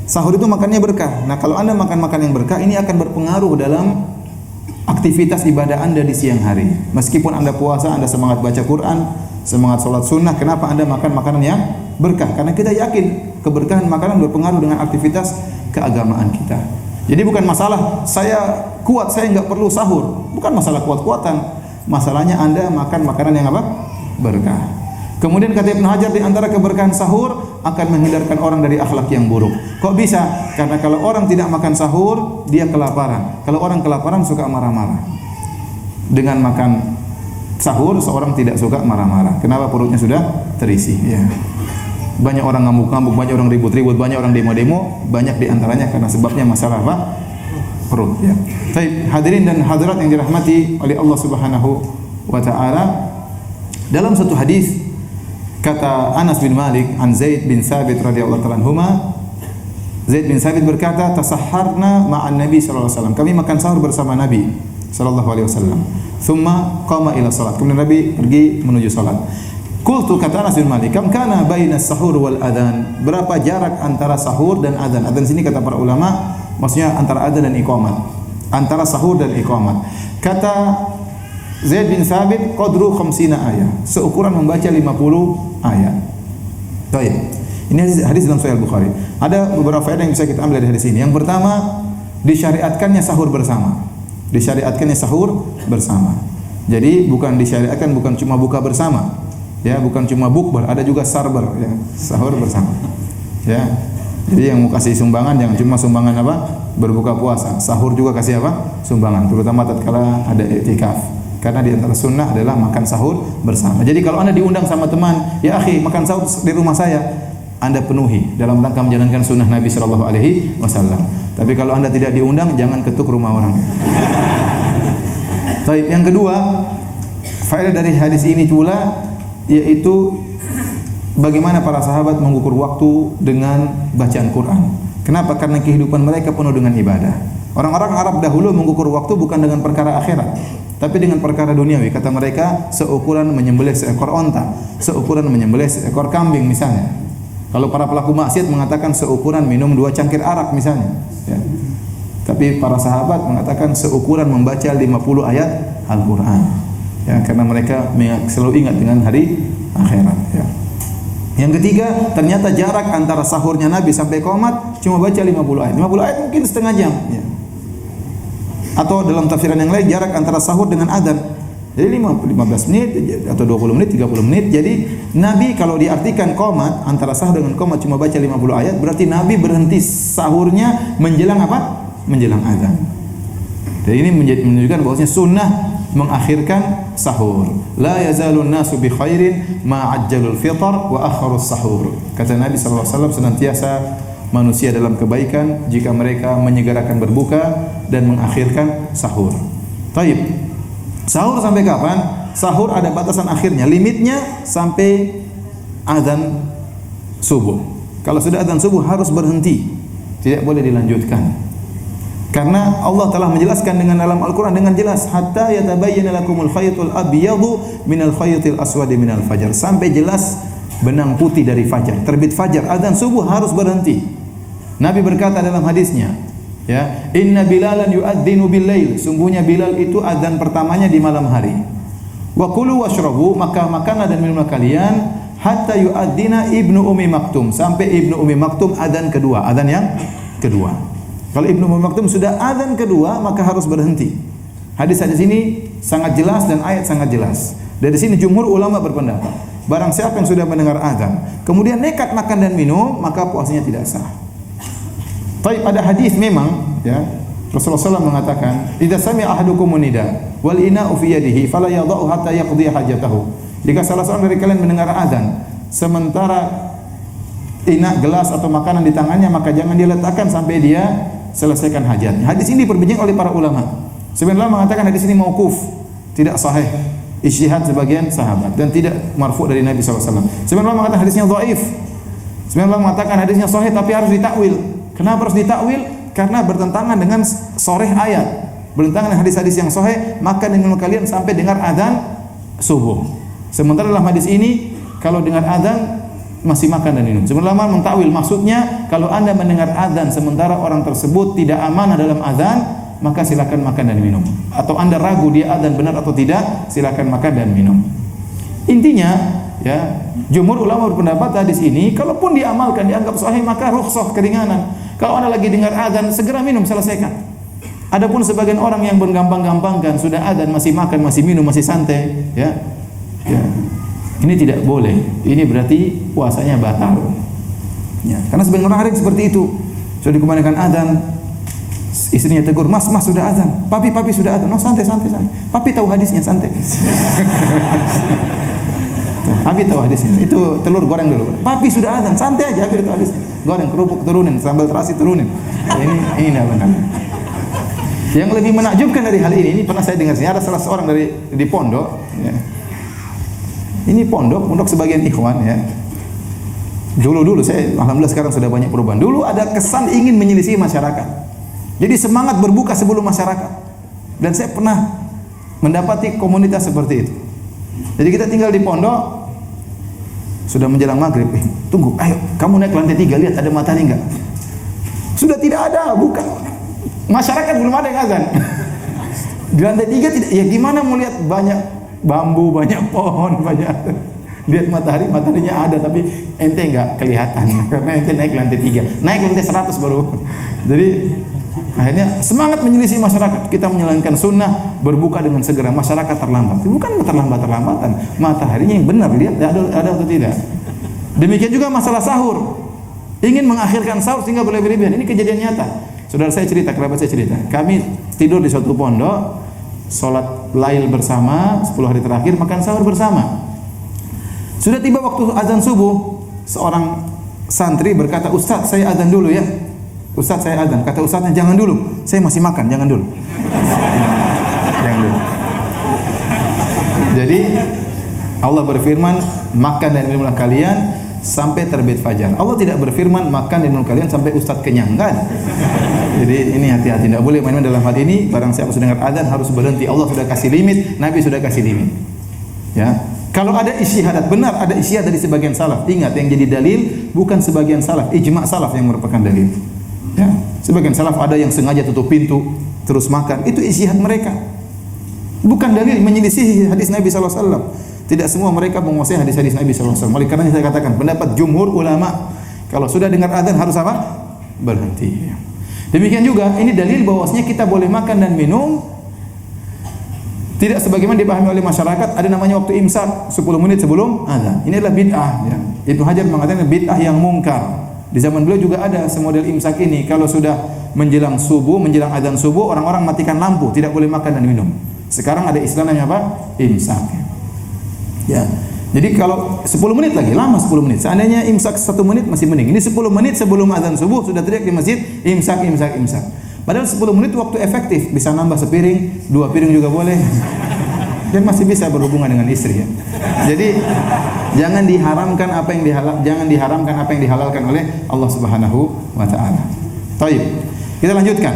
Sahur itu makannya berkah. Nah, kalau Anda makan yang berkah, ini akan berpengaruh dalam aktivitas ibadah Anda di siang hari. Meskipun Anda puasa, Anda semangat baca Quran, semangat sholat sunnah, kenapa Anda makan makanan yang berkah? Karena kita yakin keberkahan makanan berpengaruh dengan aktivitas keagamaan kita. Jadi bukan masalah saya kuat, saya nggak perlu sahur. Bukan masalah kuat-kuatan. Masalahnya Anda makan makanan yang apa? Berkah. Kemudian kata Ibnu Hajar, di antara keberkahan sahur akan menghindarkan orang dari akhlak yang buruk. Kok bisa? Karena kalau orang tidak makan sahur, dia kelaparan. Kalau orang kelaparan suka marah-marah. Dengan makan sahur, seorang tidak suka marah-marah. Kenapa? Perutnya sudah terisi. Ya. Banyak orang ngamuk-ngamuk, banyak orang ribut-ribut, banyak orang demo-demo, banyak di antaranya karena sebabnya masalah apa? Perut. Ya. Baik, hadirin dan hadirat yang dirahmati oleh Allah Subhanahu wa taala. Dalam satu hadis kata Anas bin Malik an Zaid bin Sabit radhiyallahu ta'ala anhuma, Zaid bin Sabit berkata, tasahharna ma'an Nabi sallallahu alaihi wasallam. Kami makan sahur bersama Nabi sallallahu alaihi wasallam. Thumma qama ila salat. Kemudian Nabi pergi menuju salat. Qultu, kata Anas bin Malik, kam kana baina sahur wal adzan? Berapa jarak antara sahur dan adzan? Adzan sini kata para ulama maksudnya antara adzan dan iqamat. Antara sahur dan iqamat. Kata Zaid bin Sabit, qadru 50 ayat, seukuran membaca 50 ayat. Baik. Ini hadis dalam Sahih Bukhari. Ada beberapa faedah yang bisa kita ambil dari hadis ini. Yang pertama, disyariatkannya sahur bersama. Disyariatkannya sahur bersama. Jadi bukan disyariatkan bukan cuma buka bersama. Ya, bukan cuma bukber, ada juga sarber, ya, sahur bersama. Ya. Jadi yang mau kasih sumbangan jangan cuma sumbangan apa? Berbuka puasa. Sahur juga kasih apa? Sumbangan, terutama tatkala ada i'tikaf. Karena di antara sunnah adalah makan sahur bersama. Jadi kalau Anda diundang sama teman, ya akhi, makan sahur di rumah saya, Anda penuhi dalam rangka menjalankan sunnah Nabi sallallahu alaihi wasallam. Tapi kalau Anda tidak diundang, jangan ketuk rumah orang. Baik, yang kedua, faedah dari hadis ini pula yaitu bagaimana para sahabat mengukur waktu dengan bacaan Quran. Kenapa? Karena kehidupan mereka penuh dengan ibadah. Orang-orang Arab dahulu mengukur waktu bukan dengan perkara akhirat, tapi dengan perkara duniawi. Kata mereka, seukuran menyembelih seekor onta, seukuran menyembelih seekor kambing misalnya. Kalau para pelaku maksiat mengatakan seukuran minum 2 cangkir arak misalnya. Ya. Tapi para sahabat mengatakan seukuran membaca 50 ayat Al-Quran. Ya, karena mereka selalu ingat dengan hari akhirat. Ya. Yang ketiga, ternyata jarak antara sahurnya Nabi sampai qomat cuma baca 50 ayat. 50 ayat mungkin setengah jam. Ya. Atau dalam tafsiran yang lain jarak antara sahur dengan adzan. Jadi 15 menit atau 20 menit, 30 menit. Jadi Nabi kalau diartikan qomat, antara sahur dengan qomat cuma baca 50 ayat, berarti Nabi berhenti sahurnya menjelang apa? Menjelang adzan. Dan ini menunjukkan bahwasanya sunnah mengakhirkan sahur. La yazalun nasu bi khairin ma ajjalul fitr wa akharus sahur. Kata Nabi sallallahu alaihi wasallam, senantiasa manusia dalam kebaikan jika mereka menyegerakan berbuka dan mengakhirkan sahur. Taib. Sahur sampai kapan? Sahur ada batasan akhirnya, limitnya sampai azan subuh. Kalau sudah azan subuh harus berhenti, tidak boleh dilanjutkan. Karena Allah telah menjelaskan dengan dalam Al-Quran dengan jelas, hatta yatabayyana lakumul khaytul abyadu minal khaytil aswadi minal fajar, sampai jelas benang putih dari fajar, terbit fajar, azan subuh harus berhenti. Nabi berkata dalam hadisnya, ya, inna Bilalan yu'adzinu bil lail, sungguhnya Bilal itu azan pertamanya di malam hari. Wa kulu washrabu, maka makanlah dan minumlah kalian hatta yu'adzina Ibnu Ummi Maktum, sampai Ibnu Ummi Maktum azan kedua, azan yang kedua. Kalau Ibnu Ummi Maktum sudah azan kedua, maka harus berhenti. Hadis-hadis ini sangat jelas dan ayat sangat jelas. Dari sini jumhur ulama berpendapat barang siapa yang sudah mendengar azan kemudian nekat makan dan minum, maka puasanya tidak sah. Tapi ada hadis memang ya, Rasulullah SAW mengatakan, "Idza sami'a ahadukum nida wal ina'u fi yadihi fala yadh'u hatta yaqdi hajatahu." Jika salah seorang dari kalian mendengar azan sementara gelas atau makanan di tangannya, maka jangan dia letakkan sampai dia selesaikan hajatnya. Hadis ini diperbincang oleh para ulama. Sebenarnya mengatakan hadis ini mauquf, tidak sahih, ijtihad sebagian sahabat dan tidak marfu dari Nabi SAW. Sebenarnya mengatakan hadisnya dhaif. Sebenarnya mengatakan hadisnya sahih tapi harus ditakwil. Kenapa harus ditakwil? Karena bertentangan dengan sharih ayat. Bertentangan dengan hadis-hadis yang sahih, maka dengan kalian sampai dengar azan subuh. Sementara dalam hadis ini kalau dengar azan masih makan dan minum. Sebenarnya mentakwil maksudnya kalau Anda mendengar azan sementara orang tersebut tidak amanah dalam azan, maka silakan makan dan minum. Atau Anda ragu dia azan benar atau tidak, silakan makan dan minum. Intinya ya, jumhur ulama berpendapat hadis ini kalaupun diamalkan dianggap sahih maka rukhsah, keringanan. Kalau Anda lagi dengar azan segera minum, selesaikan. Adapun sebagian orang yang bergampang-gampangkan sudah azan masih makan, masih minum, masih santai, ya. Ini tidak boleh. Ini berarti puasanya batal. Ya, karena sebagian orang ada yang seperti itu. Sudah dikumandangkan azan, istrinya tegur, "Mas, sudah azan." "Papi sudah azan." "No, santai. Papi tahu hadisnya, santai." Papi tahu hadisnya. Itu telur goreng dulu. "Papi sudah azan." "Santai aja, Papi tahu hadisnya." Goreng kerupuk turunin, sambal terasi turunin. Ini enggak benar. Yang lebih menakjubkan dari hal ini pernah saya dengar sini ada salah seorang di pondok, ya. Ini pondok sebagian ikhwan ya. Dulu saya alhamdulillah sekarang sudah banyak perubahan. Dulu ada kesan ingin menyelisih masyarakat. Jadi semangat berbuka sebelum masyarakat. Dan saya pernah mendapati komunitas seperti itu. Jadi kita tinggal di pondok sudah menjelang maghrib. Tunggu, ayo kamu naik lantai 3 lihat ada matahari enggak? Sudah tidak ada, bukan. Masyarakat belum ada yang azan. Di lantai 3 tidak. Ya gimana mau lihat banyak bambu, banyak pohon, banyak lihat mataharinya ada tapi ente enggak kelihatan karena ente naik lantai 3, naik lantai 100 baru. Jadi akhirnya semangat menyelisih masyarakat, kita menjalankan sunnah berbuka dengan segera, masyarakat terlambat. Bukan terlambat-terlambatan, mataharinya yang benar lihat ada atau tidak. Demikian juga masalah sahur, ingin mengakhirkan sahur sehingga berlebihan. Ini kejadian nyata. Saudara saya cerita, kerabat saya cerita, kami tidur di suatu pondok, sholat lail bersama 10 hari terakhir, makan sahur bersama. Sudah tiba waktu azan subuh, seorang santri berkata, "Ustaz, saya azan dulu ya." "Ustaz, saya azan." Kata ustaznya, "Jangan dulu, saya masih makan, jangan dulu." Jangan dulu. Jadi Allah berfirman, "Makan dan minumlah kalian sampai terbit fajar." Allah tidak berfirman, "Makan dan minum kalian sampai ustaz kenyang." Kan? Jadi ini hati-hati, tidak boleh main-main dalam hal ini. Barang siapa sudah dengar azan harus berhenti. Allah sudah kasih limit, Nabi sudah kasih limit. Ya. Kalau ada ijtihad benar, ada ijtihad dari sebagian salaf. Ingat, yang jadi dalil bukan sebagian salaf, ijma' salaf yang merupakan dalil. Ya. Sebagian salaf ada yang sengaja tutup pintu terus makan, itu ijtihad mereka. Bukan dalil menyelisih hadis Nabi sallallahu alaihi wasallam. Tidak semua mereka menguasai hadis-hadis Nabi sallallahu alaihi wasallam. Oleh karena saya katakan pendapat jumhur ulama, kalau sudah dengar azan harus apa? Berhenti. Demikian juga ini dalil bahwasanya kita boleh makan dan minum tidak sebagaimana dipahami oleh masyarakat, ada namanya waktu imsak 10 menit sebelum azan. Ini adalah bid'ah ya. Ibnu Hajar mengatakan bid'ah yang mungkar. Di zaman beliau juga ada semodel imsak ini. Kalau sudah menjelang subuh, menjelang azan subuh, orang-orang matikan lampu, tidak boleh makan dan minum. Sekarang ada istilah namanya apa? Imsak. Ya. Jadi kalau 10 menit lagi, lama 10 menit. Seandainya imsak 1 menit masih mending. Ini 10 menit sebelum azan subuh sudah teriak di masjid, imsak. Padahal 10 menit waktu efektif, bisa nambah sepiring, 2 piring juga boleh. Dan masih bisa berhubungan dengan istri ya. Jadi jangan diharamkan apa yang dihalalkan oleh Allah Subhanahu wa taala. Baik. Kita lanjutkan.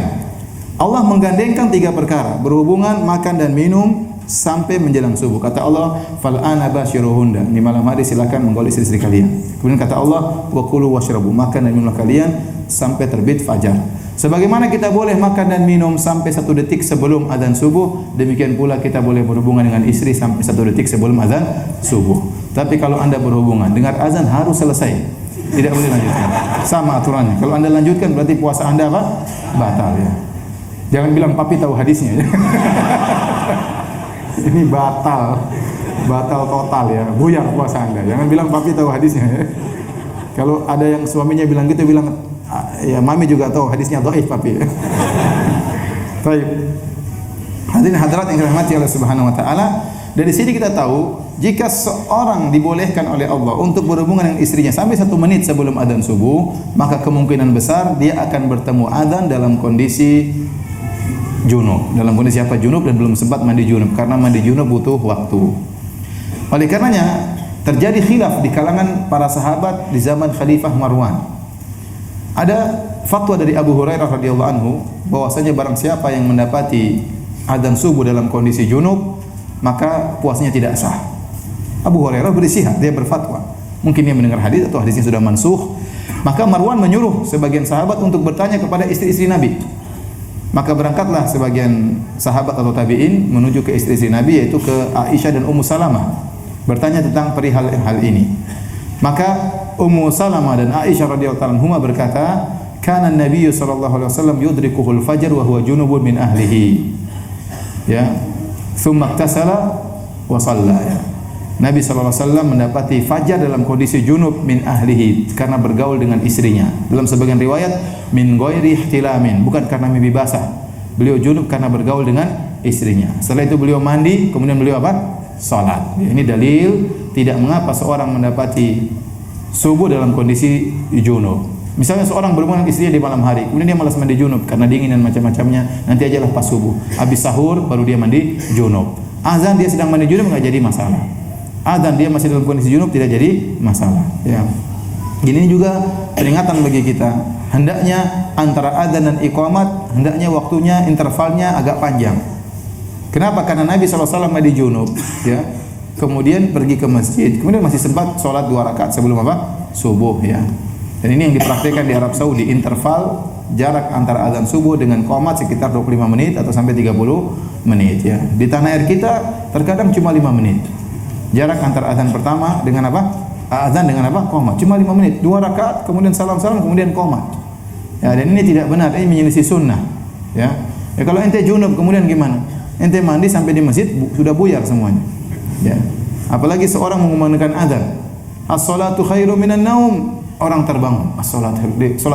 Allah menggandengkan 3 perkara, berhubungan, makan dan minum sampai menjelang subuh. Kata Allah, "Fal ana basyiruhunna." Di malam hari silakan menggauli istri-istri kalian. Kemudian kata Allah, "Wa kulu washrabu." Makan dan minumlah kalian sampai terbit fajar. Sebagaimana kita boleh makan dan minum sampai 1 detik sebelum azan subuh, demikian pula kita boleh berhubungan dengan istri sampai 1 detik sebelum azan subuh. Tapi kalau Anda berhubungan dengar azan harus selesai. Tidak boleh lanjutkan. Sama aturannya. Kalau Anda lanjutkan berarti puasa Anda apa? Batal ya. Jangan bilang papi tahu hadisnya ya. Ini batal. batal total ya, buyar puasa Anda. Jangan bilang papi tahu hadisnya ya. Kalau ada yang suaminya bilang gitu, bilang ya mami juga tahu hadisnya dhaif papi. Baik. Hadirin hadirat yang dirahmati Allah Subhanahu wa taala, dari sini kita tahu jika seorang dibolehkan oleh Allah untuk berhubungan dengan istrinya sampai 1 menit sebelum adzan subuh, maka kemungkinan besar dia akan bertemu adzan dalam kondisi junub. Dalam kondisi apa? Junub dan belum sempat mandi junub, karena mandi junub butuh waktu. Oleh karenanya terjadi khilaf di kalangan para sahabat di zaman Khalifah Marwan. Ada fatwa dari Abu Hurairah radhiyallahu anhu bahwasanya barang siapa yang mendapati adzan subuh dalam kondisi junub, maka puasanya tidak sah. Abu Hurairah beristihad, dia berfatwa. Mungkin dia mendengar hadis atau hadisnya sudah mansukh. Maka Marwan menyuruh sebagian sahabat untuk bertanya kepada istri-istri Nabi. Maka berangkatlah sebagian sahabat atau tabi'in menuju ke istri-istri Nabi, yaitu ke Aisyah dan Ummu Salamah, bertanya tentang perihal hal ini. Maka Ummu Salamah dan Aisyah radhiyallahu anhuma berkata, "Kana an-nabiy sallallahu alaihi wasallam yudrikuhul fajr wa huwa junubun min ahlihi." Ya. Tsumma iktasala wa shalla. Ya. Nabi sallallahu alaihi wasallam mendapati fajar dalam kondisi junub min ahlihi, karena bergaul dengan istrinya. Dalam sebagian riwayat min ghairi ihtilamin, bukan karena mimpi basah. Beliau junub karena bergaul dengan istrinya. Setelah itu beliau mandi, kemudian beliau apa? Salat. Ya, ini dalil tidak mengapa seorang mendapati subuh dalam kondisi junub. Misalnya seorang berhubungan dengan istrinya di malam hari, kemudian dia malas mandi junub karena dingin dan macam-macamnya, nanti aja lepas subuh. Habis sahur baru dia mandi junub. Azan dia sedang mandi junub enggak jadi masalah. Azan dia masih dalam kondisi junub tidak jadi masalah, ya. Ini juga peringatan bagi kita. Hendaknya antara azan dan iqamat, hendaknya waktunya intervalnya agak panjang. Kenapa? Karena Nabi SAW mandi junub, ya. Kemudian pergi ke masjid, kemudian masih sempat sholat 2 rakaat sebelum apa? Subuh, ya. Dan ini yang dipraktikkan di Arab Saudi, interval jarak antara azan subuh dengan qomat sekitar 25 menit atau sampai 30 menit, ya. Di tanah air kita terkadang cuma 5 menit. Jarak antara azan pertama dengan apa? Azan dengan apa? Qomat. Cuma 5 menit, 2 rakaat, kemudian salam-salam, kemudian qomat. Ya, dan ini tidak benar, ini menyelisih sunnah, ya. Ya kalau ente junub kemudian gimana? Ente mandi sampai di masjid sudah buyar semuanya. Ya. Apalagi seorang mengumandangkan azan. As-salatu khairu minan naum. Orang terbangun, salat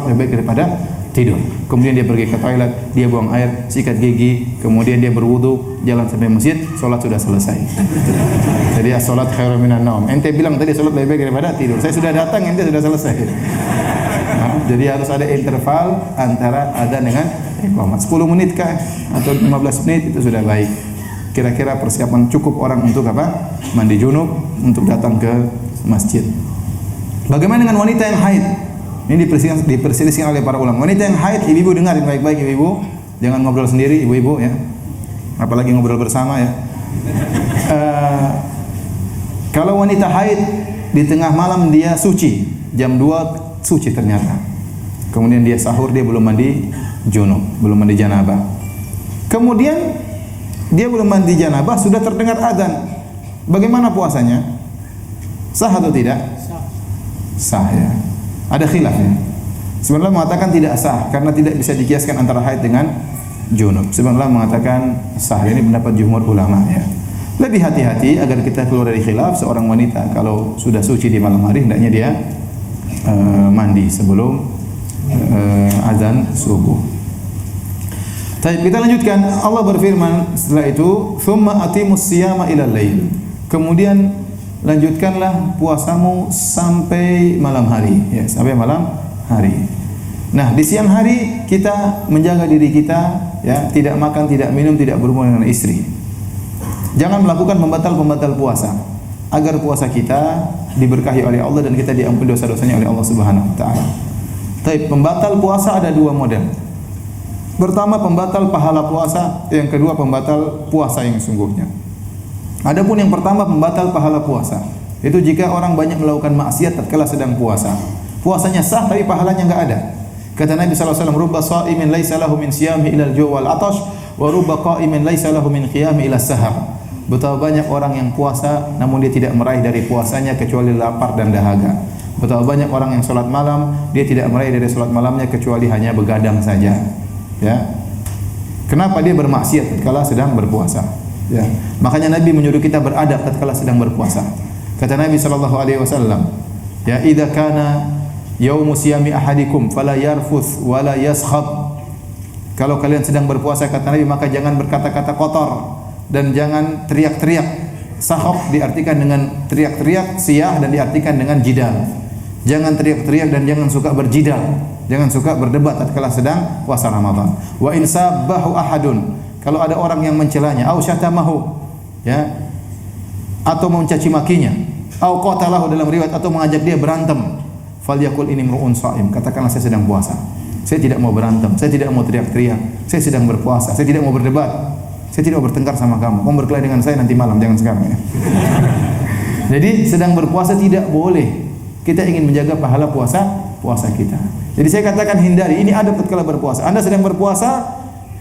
lebih baik daripada tidur. Kemudian dia pergi ke toilet, dia buang air, sikat gigi, kemudian dia berwudu, jalan sampai masjid, salat sudah selesai. Jadi as-salat khairu minan naum. Ente bilang tadi salat lebih baik daripada tidur. Saya sudah datang, ente sudah selesai. Nah, jadi harus ada interval antara adzan dengan iqamah. 10 menit kah atau 15 menit itu sudah baik. Kira-kira persiapan cukup orang untuk apa? Mandi junub, untuk datang ke masjid. Bagaimana dengan wanita yang haid? Ini diperselisihkan oleh para ulama. Wanita yang haid, ibu-ibu dengarin baik-baik ibu-ibu. Jangan ngobrol sendiri ibu-ibu, ya. Apalagi ngobrol bersama, ya. Kalau wanita haid di tengah malam dia suci, jam 2 suci ternyata. Kemudian dia sahur, dia belum mandi junub, belum mandi janabah. Kemudian dia belum mandi janabah, sudah terdengar azan. Bagaimana puasanya? Sah atau tidak? Sah, ya. Ada khilaf, ya. Sebenarnya mengatakan tidak sah karena tidak bisa dikiaskan antara haid dengan junub. Sebenarnya mengatakan sah. Ini pendapat jumhur ulama, ya. Lebih hati-hati agar kita keluar dari khilaf. Seorang wanita kalau sudah suci di malam hari hendaknya dia mandi sebelum azan subuh. Baik, kita lanjutkan. Allah berfirman setelah itu, "Tsumma atimus siyama ilal lail." Kemudian lanjutkanlah puasamu sampai malam hari, ya, sampai malam hari. Nah, di siang hari kita menjaga diri kita, ya, tidak makan, tidak minum, tidak berhubungan dengan istri. Jangan melakukan pembatal-pembatal puasa agar puasa kita diberkahi oleh Allah dan kita diampuni dosa-dosanya oleh Allah Subhanahu wa taala. Tapi pembatal puasa ada 2 model. Pertama, pembatal pahala puasa, yang kedua pembatal puasa yang sungguhnya. Adapun yang pertama pembatal pahala puasa, itu jika orang banyak melakukan maksiat tatkala sedang puasa. Puasanya sah tapi pahalanya enggak ada. Kata Nabi sallallahu alaihi wasallam, "Rubba sha'imin laisa lahu min siyami ila al-ju' wal 'atash, wa rubba qa'imin laisa lahu min qiyami ila as-sahar." Betapa banyak orang yang puasa namun dia tidak meraih dari puasanya kecuali lapar dan dahaga. Betapa banyak orang yang salat malam, dia tidak meraih dari salat malamnya kecuali hanya begadang saja. Ya. Kenapa dia bermaksiat tatkala sedang berpuasa? Ya. Makanya Nabi menyuruh kita beradab tatkala sedang berpuasa. Kata Nabi sallallahu alaihi wasallam, ya idza kana yaumu siyami ahadikum fala yarfuth wala yaskhab. Kalau kalian sedang berpuasa kata Nabi maka jangan berkata-kata kotor dan jangan teriak-teriak. Sahab diartikan dengan teriak-teriak, siyah dan diartikan dengan jidal. Jangan teriak-teriak dan jangan suka berjidal. Jangan suka berdebat tatkala sedang puasa Ramadan. Wa in sabbahu ahadun, kalau ada orang yang mencelanya, au syatamahu, ya, atau mencaci makinya, au qatalahu dalam riwayat atau mengajak dia berantem, falyakul ini mru'un shaim, katakanlah saya sedang puasa. Saya tidak mau berantem, saya tidak mau teriak-teriak, saya sedang berpuasa, saya tidak mau berdebat, saya tidak mau bertengkar sama kamu. Kamu berkelahi dengan saya nanti malam, jangan sekarang ya. Jadi sedang berpuasa tidak boleh. Kita ingin menjaga pahala puasa kita. Jadi saya katakan hindari, ini adab tatkala berpuasa. Anda sedang berpuasa,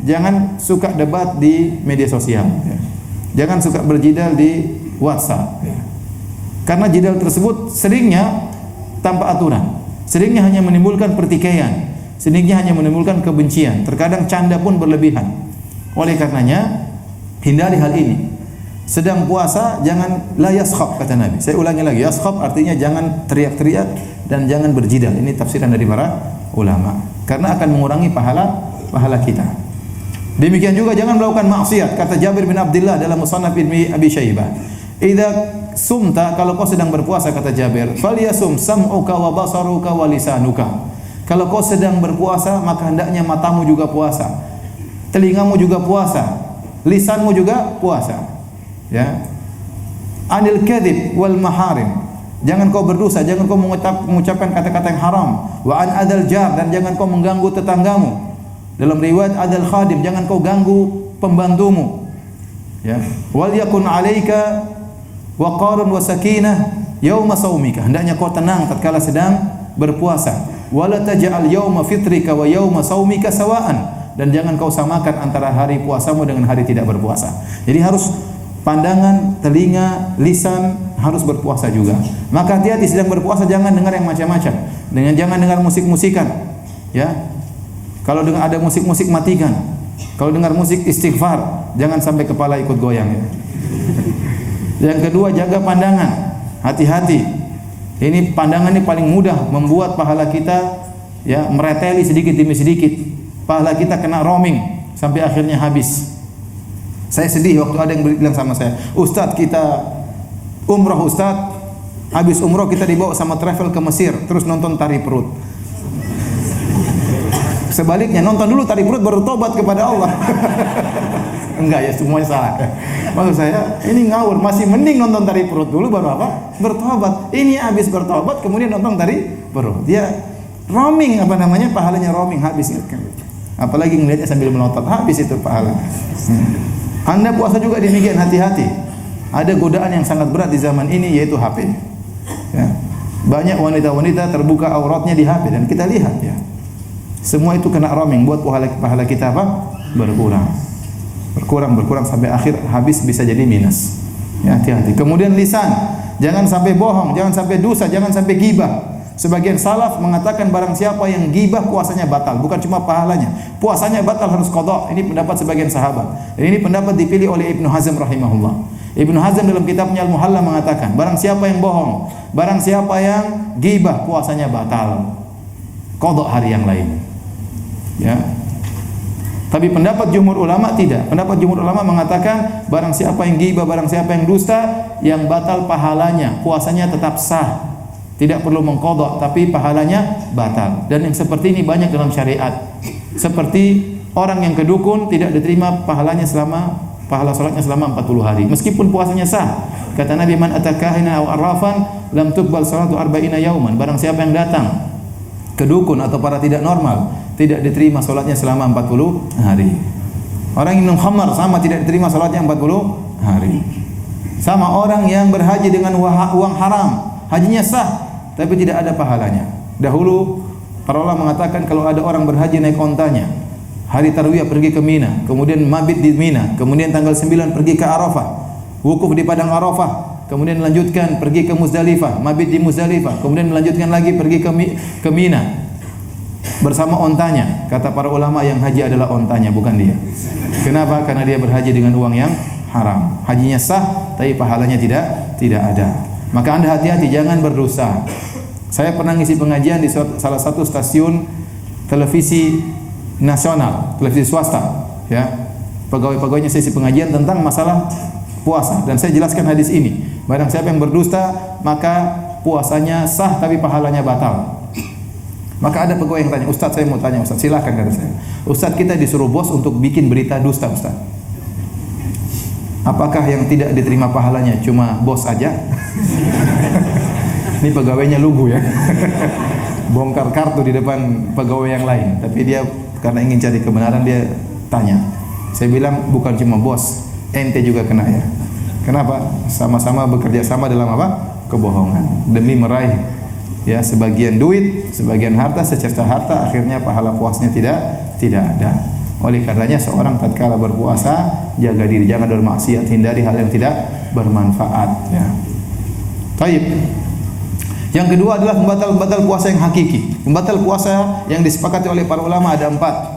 jangan suka debat di media sosial, ya. Jangan suka berjidal di WhatsApp, ya. Karena jidal tersebut seringnya tanpa aturan, seringnya hanya menimbulkan pertikaian, seringnya hanya menimbulkan kebencian, terkadang canda pun berlebihan. Oleh karenanya hindari hal ini. Sedang puasa jangan la yaskhab kata Nabi. Saya ulangi lagi, yaskhab artinya jangan teriak-teriak dan jangan berjidal. Ini tafsiran dari para ulama. Karena akan mengurangi pahala kita. Demikian juga jangan melakukan maksiat. Kata Jabir bin Abdullah dalam Musannaf Ibnu Abi Syaibah, "Idza sumta," kalau kau sedang berpuasa kata Jabir, "falyasum sam'uka wa basaruka wa lisanuka." Kalau kau sedang berpuasa, maka hendaknya matamu juga puasa, telingamu juga puasa, lisanmu juga puasa. Ya. Anil kadzib wal maharim. Jangan kau berdosa, jangan kau mengucapkan kata-kata yang haram. Wa an adal jar, dan jangan kau mengganggu tetanggamu. Dalam riwayat adal khadim, jangan kau ganggu pembantumu. Ya. Wal yakun 'alaika waqarun wa sakinah yauma shaumika. Hendaknya kau tenang tatkala sedang berpuasa. Wala taj'al yauma fitrika wa yauma shaumika sawaan. Dan jangan kau samakan antara hari puasamu dengan hari tidak berpuasa. Jadi harus pandangan, telinga, lisan harus berpuasa juga. Maka hati-hati sedang berpuasa jangan dengar yang macam-macam. Jangan dengar musik-musikan. Ya. Kalau dengar ada musik-musik matikan. Kalau dengar musik istighfar, jangan sampai kepala ikut goyang ya. Yang kedua, jaga pandangan. Hati-hati. Ini pandangan ini paling mudah membuat pahala kita ya mereteli sedikit demi sedikit. Pahala kita kena roaming sampai akhirnya habis. Saya sedih waktu ada yang bilang sama saya, "Ustadz, kita umroh Ustadz, habis umroh kita dibawa sama travel ke Mesir, terus nonton tari perut." Sebaliknya, nonton dulu tari perut baru tobat kepada Allah. Enggak ya, semuanya salah. Maksud saya, ini ngawur, masih mending nonton tari perut dulu baru apa? Bertobat. Ini habis bertobat kemudian nonton tari perut. Dia roaming pahalanya roaming habis. Apalagi ngelihatnya sambil melotot, habis itu pahala. Anda puasa juga demikian, hati-hati. Ada godaan yang sangat berat di zaman ini yaitu HP. Ya. Banyak wanita-wanita terbuka auratnya di HP dan kita lihat ya. Semua itu kena roaming, buat pahala kita apa? Berkurang sampai akhir habis bisa jadi minus. Ya, hati-hati. Kemudian lisan, jangan sampai bohong, jangan sampai dosa, jangan sampai ghibah. Sebagian salaf mengatakan barang siapa yang ghibah puasanya batal, bukan cuma pahalanya, puasanya batal, harus qada. Ini pendapat sebagian sahabat. Dan ini pendapat dipilih oleh Ibnu Hazm rahimahullah. Ibnu Hazm dalam kitabnya Al-Muhalla mengatakan, barang siapa yang bohong, barang siapa yang ghibah puasanya batal, qada hari yang lain. Ya. Tapi pendapat jumhur ulama tidak. Pendapat jumhur ulama mengatakan barang siapa yang ghibah, barang siapa yang dusta, yang batal pahalanya, puasanya tetap sah. Tidak perlu mengqadha, tapi pahalanya batal. Dan yang seperti ini banyak dalam syariat. Seperti orang yang kedukun tidak diterima pahala salatnya selama 40 hari meskipun puasanya sah. Kata Nabi, "Man atakahina aw arrafan lam tuqbal salatu arba'ina yauman." Barang siapa yang datang kedukun atau para tidak normal, tidak diterima salatnya selama 40 hari. Orang yang minum khamar sama tidak diterima salatnya 40 hari. Sama orang yang berhaji dengan uang haram, hajinya sah tapi tidak ada pahalanya. Dahulu para ulama mengatakan kalau ada orang berhaji naik ontanya, hari tarwiyah pergi ke Mina, kemudian mabit di Mina, kemudian tanggal 9 pergi ke Arafah, wukuf di padang Arafah, kemudian melanjutkan pergi ke Muzdalifah, mabit di Muzdalifah, kemudian melanjutkan lagi pergi ke Mina bersama ontanya. Kata para ulama yang haji adalah ontanya, bukan dia. Kenapa? Karena dia berhaji dengan uang yang haram. Hajinya sah tapi pahalanya tidak ada. Maka Anda hati-hati jangan berdosa. Saya pernah ngisi pengajian di salah satu stasiun televisi nasional, televisi swasta, ya. Pegawai-pegawainya sesi pengajian tentang masalah puasa dan saya jelaskan hadis ini. Barang siapa yang berdusta maka puasanya sah tapi pahalanya batal. Maka ada pegawai yang tanya, "Ustaz, saya mau tanya, Ustaz." "Silakan," kata saya. "Ustaz, kita disuruh bos untuk bikin berita dusta, Ustaz. Apakah yang tidak diterima pahalanya cuma bos aja?" Ini pegawainya lugu ya. Bongkar kartu di depan pegawai yang lain, tapi dia karena ingin cari kebenaran dia tanya. Saya bilang bukan cuma bos, ente juga kena ya. Kenapa? Sama-sama bekerja sama dalam apa? Kebohongan demi meraih ya sebagian duit, sebagian harta, secerca harta, akhirnya pahala puasnya tidak ada. Oleh karenanya seorang tatkala berpuasa jaga diri, jangan bermaksiat, hindari hal yang tidak bermanfaat ya. Baik. Yang kedua adalah pembatal puasa yang hakiki. Pembatal puasa yang disepakati oleh para ulama ada 4.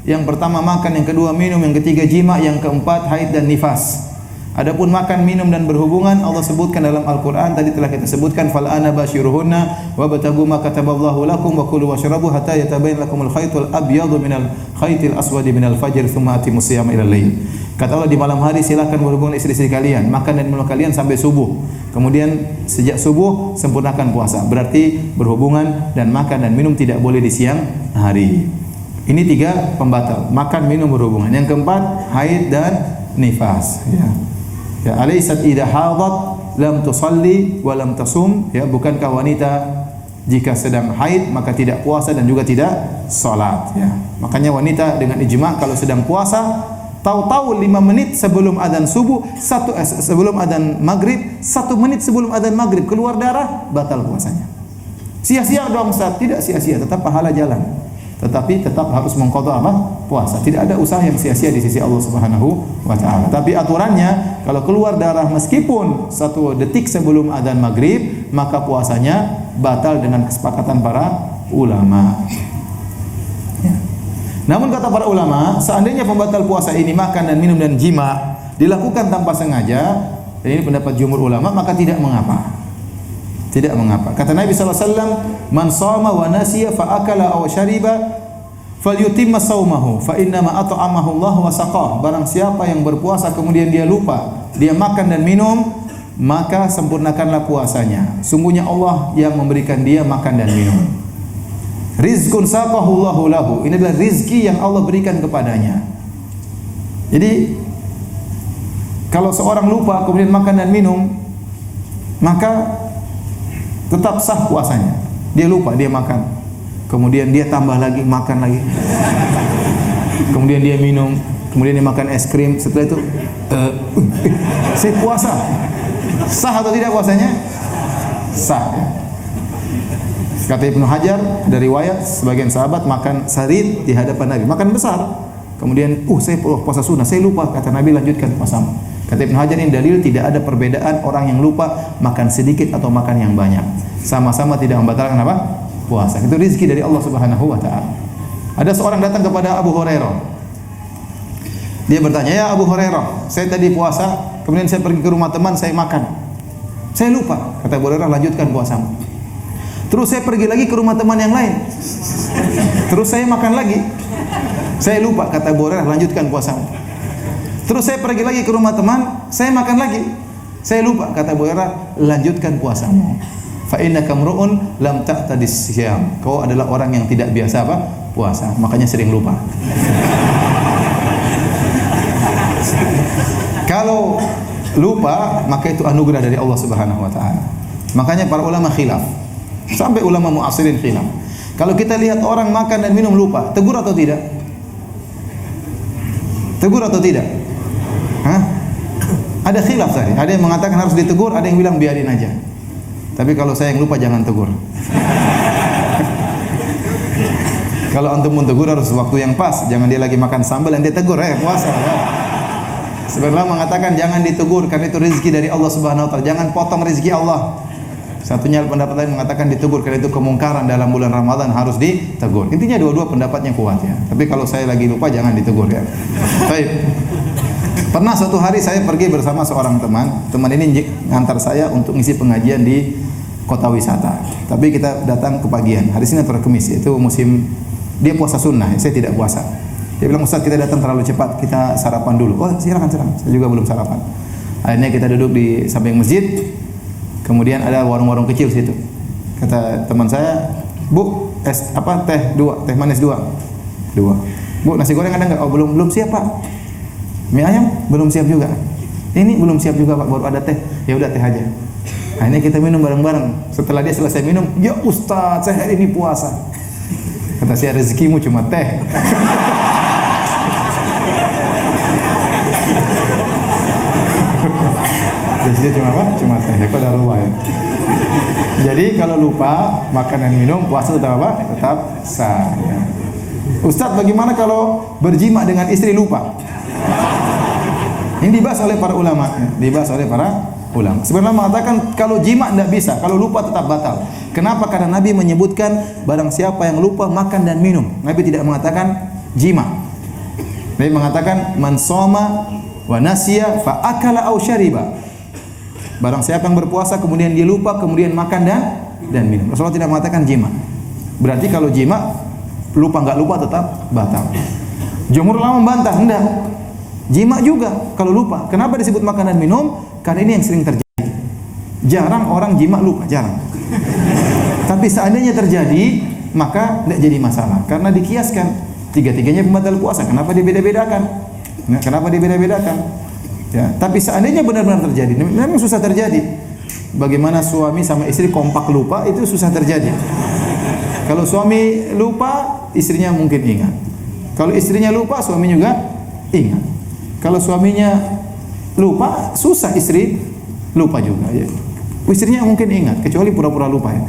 Yang pertama makan, yang kedua minum, yang ketiga jima, yang keempat haid dan nifas. Adapun makan, minum dan berhubungan Allah sebutkan dalam Al-Qur'an, tadi telah kita sebutkan fal ana basyiruhunna wabtaghu ma kataballahu lakum wa kulu washrabu hatta yatabayyana lakumul khaytul abyadu minal khaytil aswadi minal fajr tsumma atimus siyama ilal lail. Kata Allah, di malam hari silakan berhubungan istri-istri kalian, makan dan minum kalian sampai subuh. Kemudian sejak subuh sempurnakan puasa. Berarti berhubungan dan makan dan minum tidak boleh di siang hari. Ini 3 pembatal, makan, minum, berhubungan. Yang keempat haid dan nifas ya. Ya, alaysat idza hadat lam tusalli wa lam tasum, ya, bukankah wanita jika sedang haid maka tidak puasa dan juga tidak salat ya. Makanya wanita dengan ijma kalau sedang puasa tahu-tahu 5 menit sebelum adzan subuh, sebelum adzan maghrib, 1 menit sebelum adzan maghrib keluar darah, batal puasanya. Sia-sia dong Ustaz? Tidak sia-sia, tetap pahala jalan. Tetapi tetap harus mengqadha apa? Puasa. Tidak ada usaha yang sia-sia di sisi Allah Subhanahu wa taala. Tapi aturannya kalau keluar darah meskipun 1 detik sebelum adzan maghrib, maka puasanya batal dengan kesepakatan para ulama. Ya. Namun kata para ulama, seandainya pembatal puasa ini makan dan minum dan jima dilakukan tanpa sengaja, dan ini pendapat jumhur ulama, maka tidak mengapa. Tidak mengapa. Kata Nabi sallallahu alaihi wasallam, "Man shoma wa nasiya fa akala aw syariba falyutimma shaumahu fa inna ma at'amahu Allah wa saqah." Barang siapa yang berpuasa kemudian dia lupa, dia makan dan minum, maka sempurnakanlah puasanya. Sungguhnya Allah yang memberikan dia makan dan minum. Rizqun saqahu Allahu lahu. Ini adalah rizki yang Allah berikan kepadanya. Jadi kalau seorang lupa kemudian makan dan minum, maka tetap sah puasanya. Dia lupa, dia makan. Kemudian dia tambah lagi, makan lagi. Kemudian dia minum, kemudian dia makan es krim. Setelah itu, saya puasa. Sah atau tidak puasanya? Sah. Kata Ibnu Hajar dari riwayat sebagian sahabat makan sarit di hadapan Nabi, makan besar. Kemudian, saya puasa sunnah, saya lupa. Kata Nabi, lanjutkan puasamu. Kata Ibnu Hajar, ini dalil tidak ada perbedaan orang yang lupa makan sedikit atau makan yang banyak. Sama-sama tidak membatalkan apa? Puasa. Itu rezeki dari Allah Subhanahu wa taala. Ada seorang datang kepada Abu Hurairah. Dia bertanya, "Ya Abu Hurairah, saya tadi puasa, kemudian saya pergi ke rumah teman, saya makan. Saya lupa." Kata Abu Hurairah, "Lanjutkan puasamu." Terus saya pergi lagi ke rumah teman yang lain. Terus saya makan lagi. Saya lupa. Kata Abu Hurairah, "Lanjutkan puasamu." Terus saya pergi lagi ke rumah teman, saya makan lagi. Saya lupa. Kata Abu Hurairah, "Lanjutkan puasamu. Fa innaka mru'un lam ta'tadis siyam." Kau adalah orang yang tidak biasa apa? Puasa. Makanya sering lupa. Kalau lupa, maka itu anugerah dari Allah Subhanahu wa taala. Makanya para ulama khilaf. Sampai ulama mu'asirin khilaf. Kalau kita lihat orang makan dan minum lupa, tegur atau tidak? Tegur atau tidak? Hah? Ada khilaf tadi. Ada yang mengatakan harus ditegur, ada yang bilang biarin aja. Tapi kalau saya yang lupa jangan tegur. Kalau antum mau tegur harus waktu yang pas. Jangan dia lagi makan sambal yang dia tegur, puasa. Ya. Sebenarnya mengatakan jangan ditegur karena itu rezeki dari Allah Subhanahu wa taala. Jangan potong rezeki Allah. Satunya pendapat lain mengatakan ditegur karena itu kemungkaran dalam bulan Ramadan harus ditegur. Intinya dua-dua pendapatnya kuat ya. Tapi kalau saya lagi lupa jangan ditegur ya. Baik. Pernah suatu hari saya pergi bersama seorang teman. Teman ini ngantar saya untuk ngisi pengajian di kota wisata. Tapi kita datang kepagian. Hari Senin atau Kamis, itu musim dia puasa sunnah. Saya tidak puasa. Dia bilang, Ustaz, kita datang terlalu cepat, kita sarapan dulu. Oh, silakan. Saya juga belum sarapan. Akhirnya kita duduk di samping masjid. Kemudian ada warung-warung kecil situ. Kata teman saya, Bu, teh manis 2. Bu, nasi goreng ada enggak? Oh, belum siap, Pak. Mie ayam belum siap juga. Ini belum siap juga, Pak, baru ada teh. Ya udah, teh aja. Akhirnya kita minum bareng-bareng. Setelah dia selesai minum, "Ya Ustaz, saya hari ini puasa." Kata saya, rezekimu cuma teh. Rezekinya cuma apa? Cuma teh. Ya, kok ada lupa ya. Jadi kalau lupa makan dan minum, puasa tetap apa? Tetap sah. Ya. Ustaz, bagaimana kalau berjima dengan istri lupa? Ini dibahas oleh para ulama. Sebenarnya mengatakan kalau jima tidak bisa, kalau lupa tetap batal. Kenapa? Karena Nabi menyebutkan barang siapa yang lupa makan dan minum. Nabi tidak mengatakan jima. Nabi mengatakan man shoma wa nasiya fa akala aw syariba. Barang siapa yang berpuasa kemudian dia lupa kemudian makan dan minum. Rasulullah tidak mengatakan jima. Berarti kalau jima lupa enggak lupa tetap batal. Jumhur ulama membantah, enggak. Jima juga kalau lupa. Kenapa disebut makan dan minum? Karena ini yang sering terjadi. Jarang orang jima lupa, jarang. Tapi seandainya terjadi, maka tidak jadi masalah. Karena dikiaskan tiga-tiganya pembatal puasa. Kenapa dibeda-bedakan? Ya, tapi seandainya benar-benar terjadi, memang susah terjadi. Bagaimana suami sama istri kompak lupa, itu susah terjadi. Kalau suami lupa, istrinya mungkin ingat. Kalau istrinya lupa, suami juga ingat. Kalau suaminya lupa, susah istri lupa juga. Ya. Istrinya mungkin ingat, kecuali pura-pura lupa. Ya.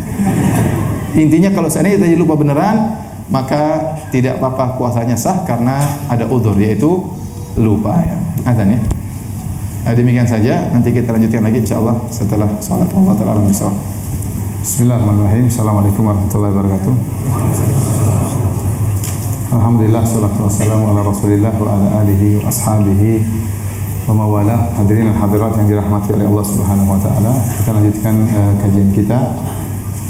Intinya kalau seandainya tadi lupa beneran, maka tidak apa-apa puasanya sah karena ada udzur, yaitu lupa. Ya. Azan ya. Demikian saja. Nanti kita lanjutkan lagi insyaallah setelah salat. Allah taala alam bisawab. Bismillahirrahmanirrahim. Assalamualaikum warahmatullahi wabarakatuh. Alhamdulillah, salatu wassalamu ala Rasulillah wa ala alihi wa ashabihi wa mawalah. Hadirin dan hadirat yang dirahmati oleh Allah Subhanahu wa taala. Kita lanjutkan kajian kita.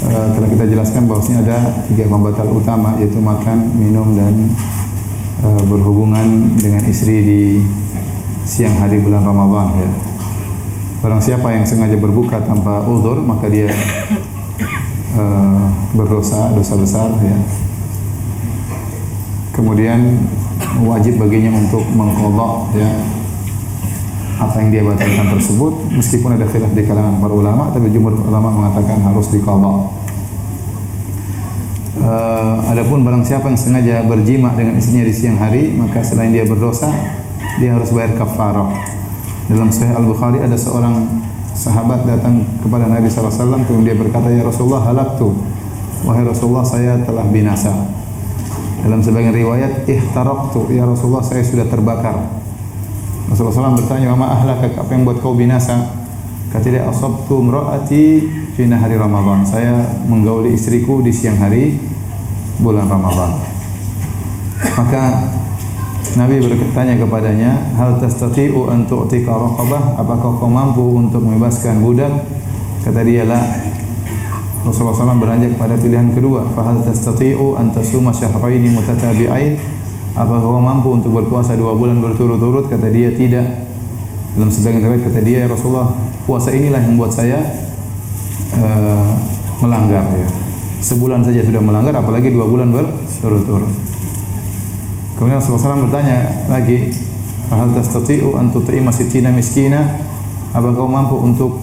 Telah kita jelaskan bahwasanya ada 3 pembatal utama, yaitu makan, minum dan berhubungan dengan istri di siang hari bulan Ramadan ya. Barang siapa yang sengaja berbuka tanpa uzur, maka dia dosa besar ya. Kemudian wajib baginya untuk mengqadha ya apa yang dia batalkan tersebut, meskipun ada khilaf di kalangan para ulama, tapi jumhur ulama mengatakan harus diqadha. Adapun barang siapa yang sengaja berjima dengan istrinya di siang hari, maka selain dia berdosa, dia harus bayar kafarah. Dalam Sahih Al-Bukhari ada seorang sahabat datang kepada Nabi SAW, kemudian dia berkata, "Ya Rasulullah, halaktu." Wahai Rasulullah, saya telah binasa. Dalam sebagian riwayat, ihtaraqtu, ya Rasulullah, saya sudah terbakar. Rasulullah SAW bertanya, "Ma ahlakak, apa yang buat kau binasa?" Kata dia, "Asabtu imra'ati fi nahari Ramadan." Saya menggauli istriku di siang hari bulan Ramadan. Maka Nabi bertanya kepadanya, "Hal tastati'u an tu'tika raqabah?" Apakah kau mampu untuk membebaskan budak? Kata dia, "La." Rasulullah SAW beranjak pada pilihan kedua, "Fahal tastati'u an tasuma syahraini mutatabi'ain?" Apakah kau mampu untuk berpuasa 2 bulan berturut-turut? Kata dia, "Tidak." Dalam sebagian riwayat kata dia, "Ya Rasulullah, puasa inilah yang membuat saya melanggar ya. Sebulan saja sudah melanggar, apalagi 2 bulan berturut-turut." Kemudian Rasulullah SAW bertanya lagi, "Fahal tastati'u an tut'ima sittina miskina?" Apakah kau mampu untuk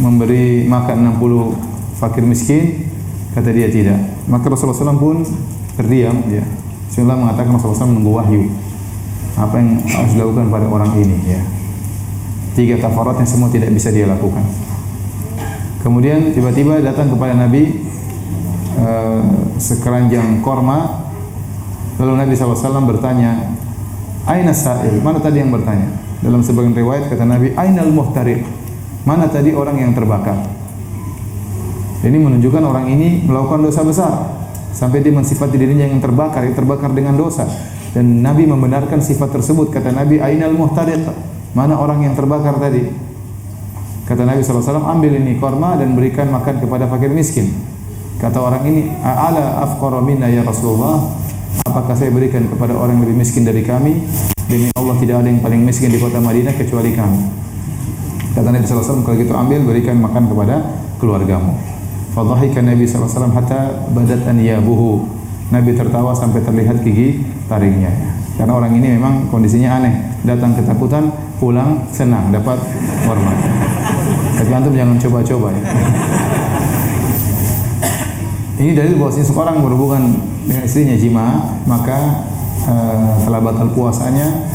memberi makan 60 fakir miskin? Kata dia, "Tidak." Maka Rasulullah SAW pun terdiam ya. Rasulullah mengatakan, Rasulullah SAW menunggu wahyu apa yang harus dilakukan pada orang ini ya. 3 kafarat yang semua tidak bisa dia lakukan. Kemudian tiba-tiba datang kepada Nabi sekeranjang korma. Lalu Nabi SAW bertanya, "Aina sa'il?" Mana tadi yang bertanya? Dalam sebagian riwayat kata Nabi, "Ainal muhtariq?" Mana tadi orang yang terbakar? Ini menunjukkan orang ini melakukan dosa besar sampai dia mensifati dirinya yang terbakar dengan dosa. Dan Nabi membenarkan sifat tersebut. Kata Nabi, ainal muhtariq, mana orang yang terbakar tadi? Kata Nabi SAW, ambil ini korma dan berikan makan kepada fakir miskin. Kata orang ini, ala afqara minna ya Rasulullah, apakah saya berikan kepada orang yang lebih miskin dari kami? Demi Allah tidak ada yang paling miskin di kota Madinah kecuali kami. Kata Nabi SAW, kalau gitu ambil, berikan makan kepada keluargamu. Fadhahika Nabi SAW hatta badat anyabuhu. Nabi tertawa sampai terlihat gigi taringnya. Karena orang ini memang kondisinya aneh. Datang ketakutan, pulang senang, dapat hormat. Tapi antum jangan coba-coba ya. Ini dalil bahwasanya seorang berhubungan dengan istrinya jima, maka telah batal puasanya.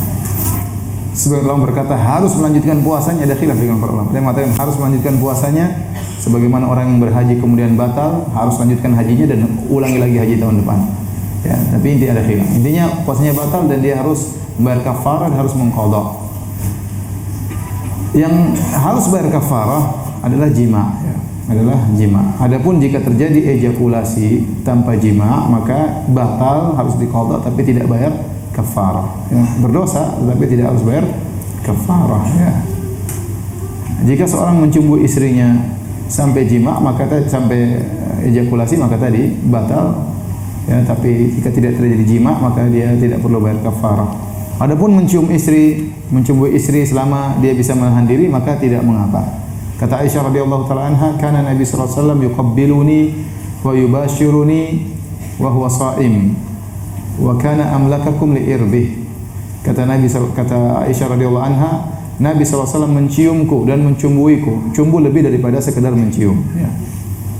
Sebagian ulama berkata harus melanjutkan puasanya, ada khilaf dengan para ulama. Ada yang mengatakan harus melanjutkan puasanya, sebagaimana orang yang berhaji kemudian batal, harus lanjutkan hajinya dan ulangi lagi haji tahun depan. Ya, tapi inti ada khilaf. Intinya puasanya batal dan dia harus bayar kafarah dan harus mengqadha. Yang harus bayar kafarah adalah jima, ya, adalah jima. Adapun jika terjadi ejakulasi tanpa jima, maka batal, harus diqadha tapi tidak bayar kafarah. Ya, berdosa tapi tidak harus bayar kafarah. Ya. Jika seorang mencumbu istrinya sampai jima, maka sampai ejakulasi, maka tadi batal. Ya, tapi jika tidak terjadi jima, maka dia tidak perlu bayar kafarah. Adapun mencumbu istri selama dia bisa menahan diri, maka tidak mengapa. Kata Aisyah radhiyallahu taala anha, kana Nabi sallallahu alaihi wasallam yuqabbiluni wa yubashiruni wa huwa sha'im wa kana amlakakum li irbih. Kata Aisyah radhiyallahu anha, Nabi SAW menciumku dan mencumbuiku. Cumbu lebih daripada sekedar mencium. Ya.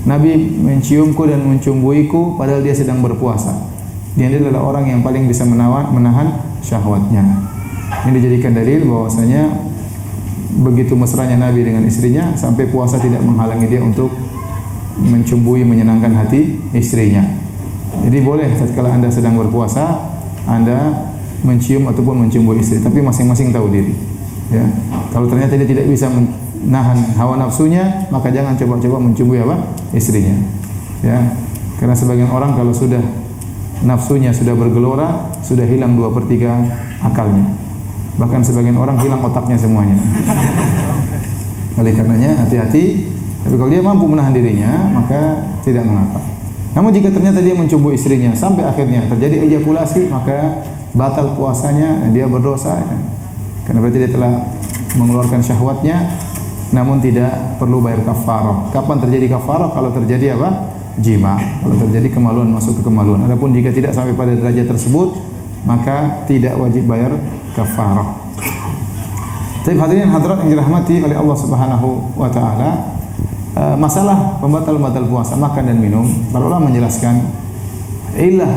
Nabi menciumku dan mencumbuiku padahal dia sedang berpuasa. Dia adalah orang yang paling bisa menahan syahwatnya. Ini dijadikan dalil bahwasanya begitu mesranya Nabi dengan istrinya sampai puasa tidak menghalangi dia untuk mencumbui, menyenangkan hati istrinya. Jadi boleh tatkala Anda sedang berpuasa, Anda mencium ataupun mencumbui istri, tapi masing-masing tahu diri. Ya, kalau ternyata dia tidak bisa menahan hawa nafsunya, maka jangan coba-coba mencumbu istrinya. Ya, karena sebagian orang kalau sudah nafsunya sudah bergelora, sudah hilang 2/3 akalnya. Bahkan sebagian orang hilang otaknya semuanya. Oleh karenanya hati-hati. Tapi kalau dia mampu menahan dirinya, maka tidak mengapa. Namun jika ternyata dia mencumbu istrinya sampai akhirnya terjadi ejakulasi, maka batal puasanya, dia berdosa. Karena berarti dia telah mengeluarkan syahwatnya, namun tidak perlu bayar kafarah. Kapan terjadi kafarah? Kalau terjadi apa? Jima. Kalau terjadi kemaluan, masuk ke kemaluan. Adapun jika tidak sampai pada derajat tersebut, maka tidak wajib bayar kafarah. Tapi hadirin hadirat yang dirahmati oleh Allah Subhanahu wa taala, masalah pembatal-pembatal puasa, makan dan minum, para ulama menjelaskan ilah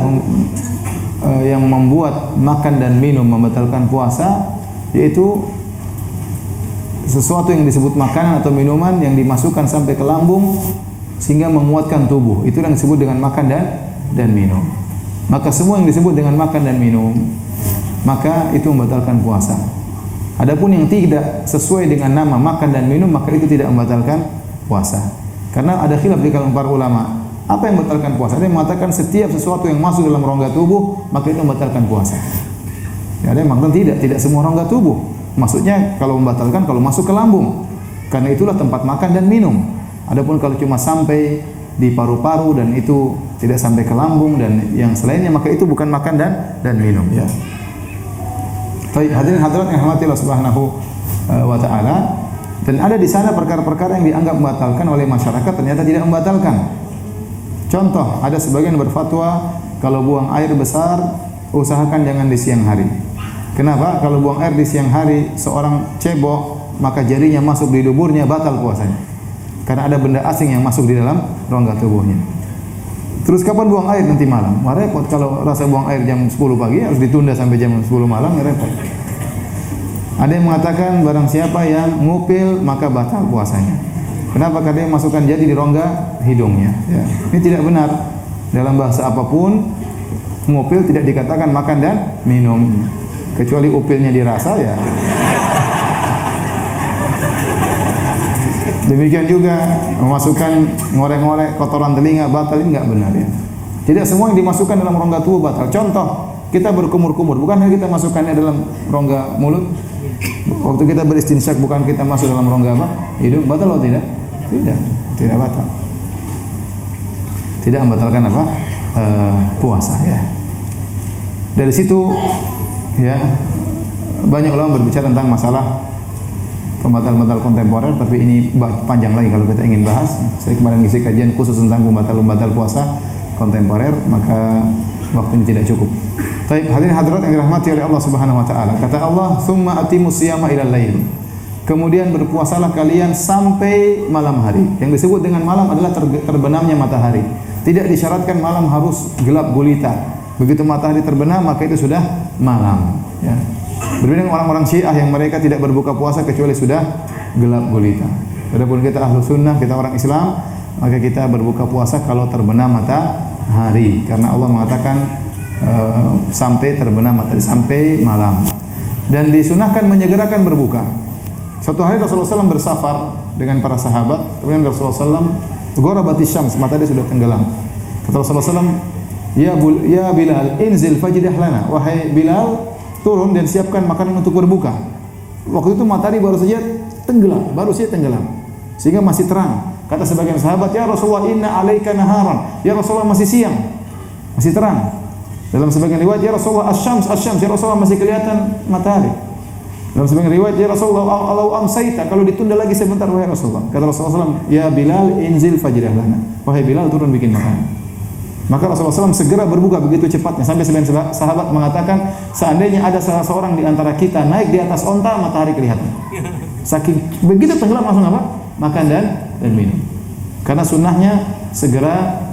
yang membuat makan dan minum membatalkan puasa, yaitu sesuatu yang disebut makanan atau minuman yang dimasukkan sampai ke lambung sehingga menguatkan tubuh. Itu yang disebut dengan makan dan minum. Maka semua yang disebut dengan makan dan minum, maka itu membatalkan puasa. Adapun yang tidak sesuai dengan nama makan dan minum, maka itu tidak membatalkan puasa. Karena ada khilaf di kalangan para ulama. Apa yang membatalkan puasa? Ada yang mengatakan setiap sesuatu yang masuk dalam rongga tubuh, maka itu membatalkan puasa. Ya, ada yang mengatakan tidak semua rongga tubuh. Maksudnya kalau membatalkan kalau masuk ke lambung. Karena itulah tempat makan dan minum. Adapun kalau cuma sampai di paru-paru dan itu tidak sampai ke lambung dan yang selainnya, maka itu bukan makan dan minum, ya. Baik, hadirin hadirat yang dirahmati Allah Subhanahu wa taala, dan ada di sana perkara-perkara yang dianggap membatalkan oleh masyarakat ternyata tidak membatalkan. Contoh, ada sebagian berfatwa kalau buang air besar usahakan jangan di siang hari. Kenapa? Kalau buang air di siang hari, seorang cebok, maka jarinya masuk di duburnya, batal puasanya. Karena ada benda asing yang masuk di dalam rongga tubuhnya. Terus kapan buang air? Nanti malam. Wah, repot kalau rasa buang air jam 10 pagi harus ditunda sampai jam 10 malam, ya repot. Ada yang mengatakan barang siapa yang ngupil maka batal puasanya. Kenapa? Karena dia masukkan jari di rongga hidungnya, ya. Ini tidak benar. Dalam bahasa apapun, ngupil tidak dikatakan makan dan minum. Kecuali upilnya dirasa, ya. Demikian juga memasukkan ngorek-ngorek kotoran telinga batal, ini enggak benar, ya. Tidak semua yang dimasukkan dalam rongga tubuh batal. Contoh, kita berkumur-kumur, bukan kita masukkannya dalam rongga mulut. Waktu kita beristinsyak bukan kita masuk dalam rongga apa? Hidung, batal atau tidak? Tidak, tidak batal. Tidak membatalkan apa? Puasa ya. Dari situ ya banyak ulama berbicara tentang masalah pembatal-pembatal kontemporer, tapi ini panjang lagi kalau kita ingin bahas. Saya kemarin ngisi kajian khusus tentang pembatal-pembatal puasa kontemporer, maka waktunya tidak cukup. Baik, hadirin hadirat yang dirahmati oleh Allah Subhanahu wa taala. Kata Allah, "Tsumma atimus siyama ilal lail." Kemudian berpuasalah kalian sampai malam hari. Yang disebut dengan malam adalah terbenamnya matahari. Tidak disyaratkan malam harus gelap gulita. Begitu matahari terbenam maka itu sudah malam, ya. Berbeda dengan orang-orang Syiah yang mereka tidak berbuka puasa kecuali sudah gelap gulita. Adapun kita ahlu sunnah, kita orang Islam, maka kita berbuka puasa kalau terbenam matahari, karena Allah mengatakan sampai terbenam matahari, sampai malam. Dan disunahkan menyegerakan berbuka. Suatu hari Rasulullah SAW bersafar dengan para sahabat, kemudian Rasulullah SAW gharabatis syams, matahari sudah tenggelam. Kata Rasulullah SAW, ya Bilal, inzil fajdah lana. Wahai Bilal, turun dan siapkan makanan untuk berbuka. Waktu itu matahari baru saja tenggelam, sehingga masih terang. Kata sebagian sahabat, ya Rasulullah, inna alaika naharan. Ya Rasulullah, masih siang, masih terang. Dalam sebagian riwayat, ya Rasulullah, asyams, ya Rasulullah, masih kelihatan matahari. Dalam sebagian riwayat, ya Rasulullah, alau amsaita, kalau ditunda lagi sebentar, wahai Rasulullah. Kata Rasulullah SAW, ya Bilal, inzil fajdah lana. Wahai Bilal, turun bikin makanan. Maka Rasulullah SAW segera berbuka begitu cepatnya, sampai sebagian sahabat mengatakan, seandainya ada salah seorang di antara kita naik di atas onta, matahari kelihatan. Saking begitu tenggelam langsung apa? Makan dan minum. Karena sunnahnya segera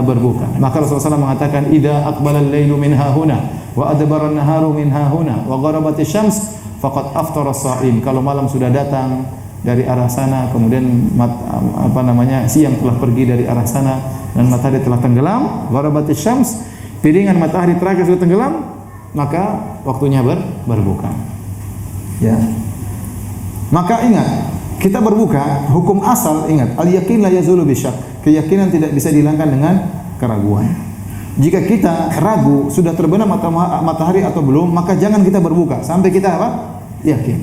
berbuka. Maka Rasulullah SAW mengatakan, idza aqbala al-lailu min hahuna wa adbara an-naharu min hahuna wa gharabatis syams faqad aftara as-sha'im. Kalau malam sudah datang dari arah sana, kemudian siang telah pergi dari arah sana dan matahari telah tenggelam, gharabatis syams, piringan matahari terakhir sudah tenggelam, maka waktunya berbuka. Ya. Maka ingat, kita berbuka, hukum asal ingat, al-yaqin la yazulu bisyak. Keyakinan tidak bisa dihilangkan dengan keraguan. Jika kita ragu sudah terbenam matahari atau belum, maka jangan kita berbuka sampai kita apa? Yakin.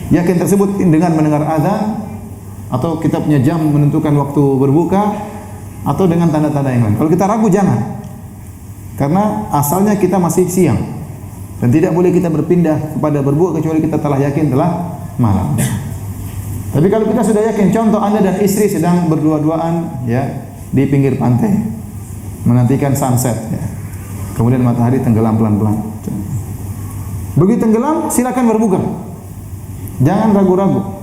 Yakin tersebut dengan mendengar azan, atau kita punya jam menentukan waktu berbuka, atau dengan tanda-tanda yang lain. Kalau kita ragu jangan. Karena asalnya kita masih siang. Dan tidak boleh kita berpindah kepada berbuka kecuali kita telah yakin telah malam. Tapi kalau kita sudah yakin, contoh Anda dan istri sedang berdua-duaan ya di pinggir pantai menantikan sunset ya. Kemudian matahari tenggelam pelan-pelan. Begitu tenggelam, silakan berbuka. Jangan ragu-ragu.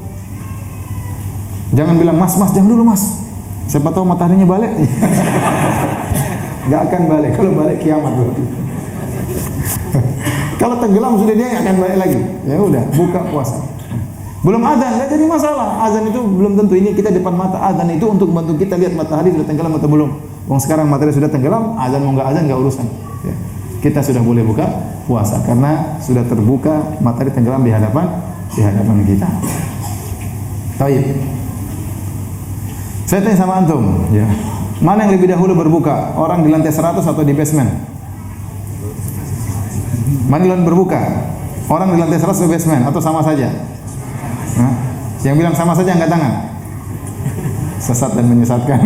Jangan bilang, "Mas, jangan dulu, Mas. Siapa tahu mataharinya balik." Enggak akan balik. Kalau balik kiamat berarti. Kalau tenggelam sudah dia akan balik lagi. Ya udah, buka puasa. Belum azan, enggak jadi masalah. Azan itu belum tentu, ini kita depan mata. Azan itu untuk membantu kita lihat matahari sudah tenggelam atau belum. Wong sekarang matahari sudah tenggelam, azan mau enggak azan enggak urusan. Ya. Kita sudah boleh buka puasa karena sudah terbuka matahari tenggelam di hadapan kita. Baik. Saya tanya sama antum, ya. Mana yang lebih dahulu berbuka? Orang di lantai 100 atau di basement? Mana yang berbuka? Orang di lantai 100 atau basement atau sama saja? Nah, yang bilang sama saja angkat tangan. Sesat dan menyesatkan.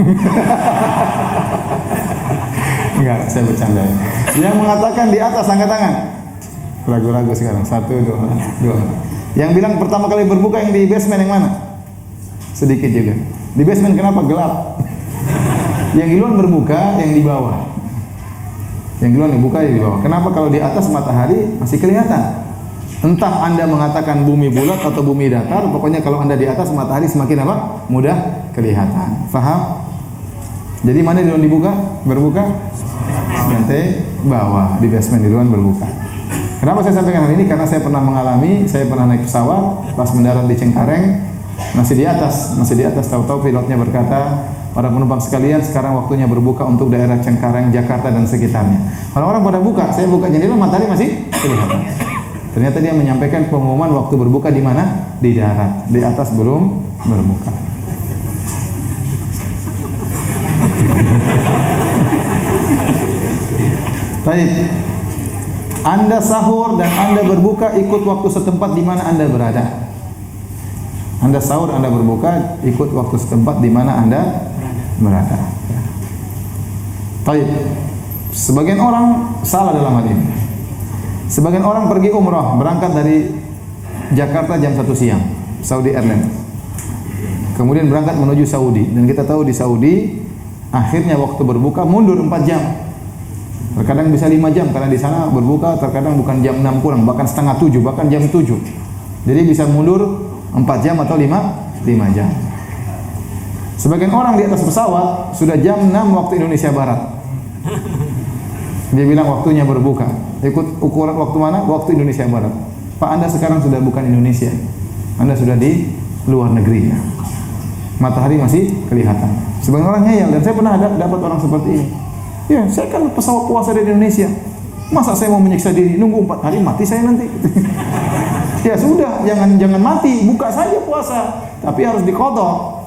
Enggak, saya bercanda. Yang mengatakan di atas angkat tangan. Ragu-ragu sekarang. 1, 2. Yang bilang pertama kali berbuka yang di basement yang mana? Sedikit juga. Di basement kenapa? Gelap. Yang di luar berbuka, yang di bawah. Yang di luar dibuka, yang di bawah. Kenapa? Kalau di atas matahari masih kelihatan. Entah Anda mengatakan bumi bulat atau bumi datar, pokoknya kalau Anda di atas matahari semakin apa? Mudah kelihatan. Faham? Jadi mana di luar dibuka? Berbuka? Lantai bawah, di basement di luar berbuka. Kenapa saya sampaikan hal ini? Karena saya pernah mengalami, saya pernah naik pesawat, pas mendarat di Cengkareng, masih di atas, tahu-tahu pilotnya berkata, para penumpang sekalian, sekarang waktunya berbuka untuk daerah Cengkareng, Jakarta dan sekitarnya. Orang-orang pada buka, saya buka jendela, matahari masih kelihatan. Ternyata dia menyampaikan pengumuman waktu berbuka di mana? Di darat, di atas belum berbuka. Baik. Anda sahur dan Anda berbuka ikut waktu setempat di mana Anda berada. Anda sahur, Anda berbuka ikut waktu setempat di mana Anda berada. Baik. Sebagian orang salah dalam hal ini. Sebagian orang pergi umrah, berangkat dari Jakarta jam 1 siang, Saudi Airlines. Kemudian berangkat menuju Saudi, dan kita tahu di Saudi akhirnya waktu berbuka mundur 4 jam. Terkadang bisa 5 jam karena di sana berbuka terkadang bukan jam 6 kurang, bahkan setengah 7, bahkan jam 7. Jadi bisa mundur 4 jam atau 5 jam. Sebagian orang di atas pesawat sudah jam 6 waktu Indonesia Barat. Dia bilang waktunya berbuka. Ikut ukuran waktu mana? Waktu Indonesia Barat. Pak, Anda sekarang sudah bukan Indonesia. Anda sudah di luar negeri. Matahari masih kelihatan. Sebagian orang ngeyel, dan saya pernah dapat orang seperti ini. Ya, saya kan pesawat puasa dari Indonesia. Masa saya mau menyiksa diri, nunggu 4 hari mati saya nanti. Ya sudah, jangan mati, buka saja puasa, tapi harus diqadha.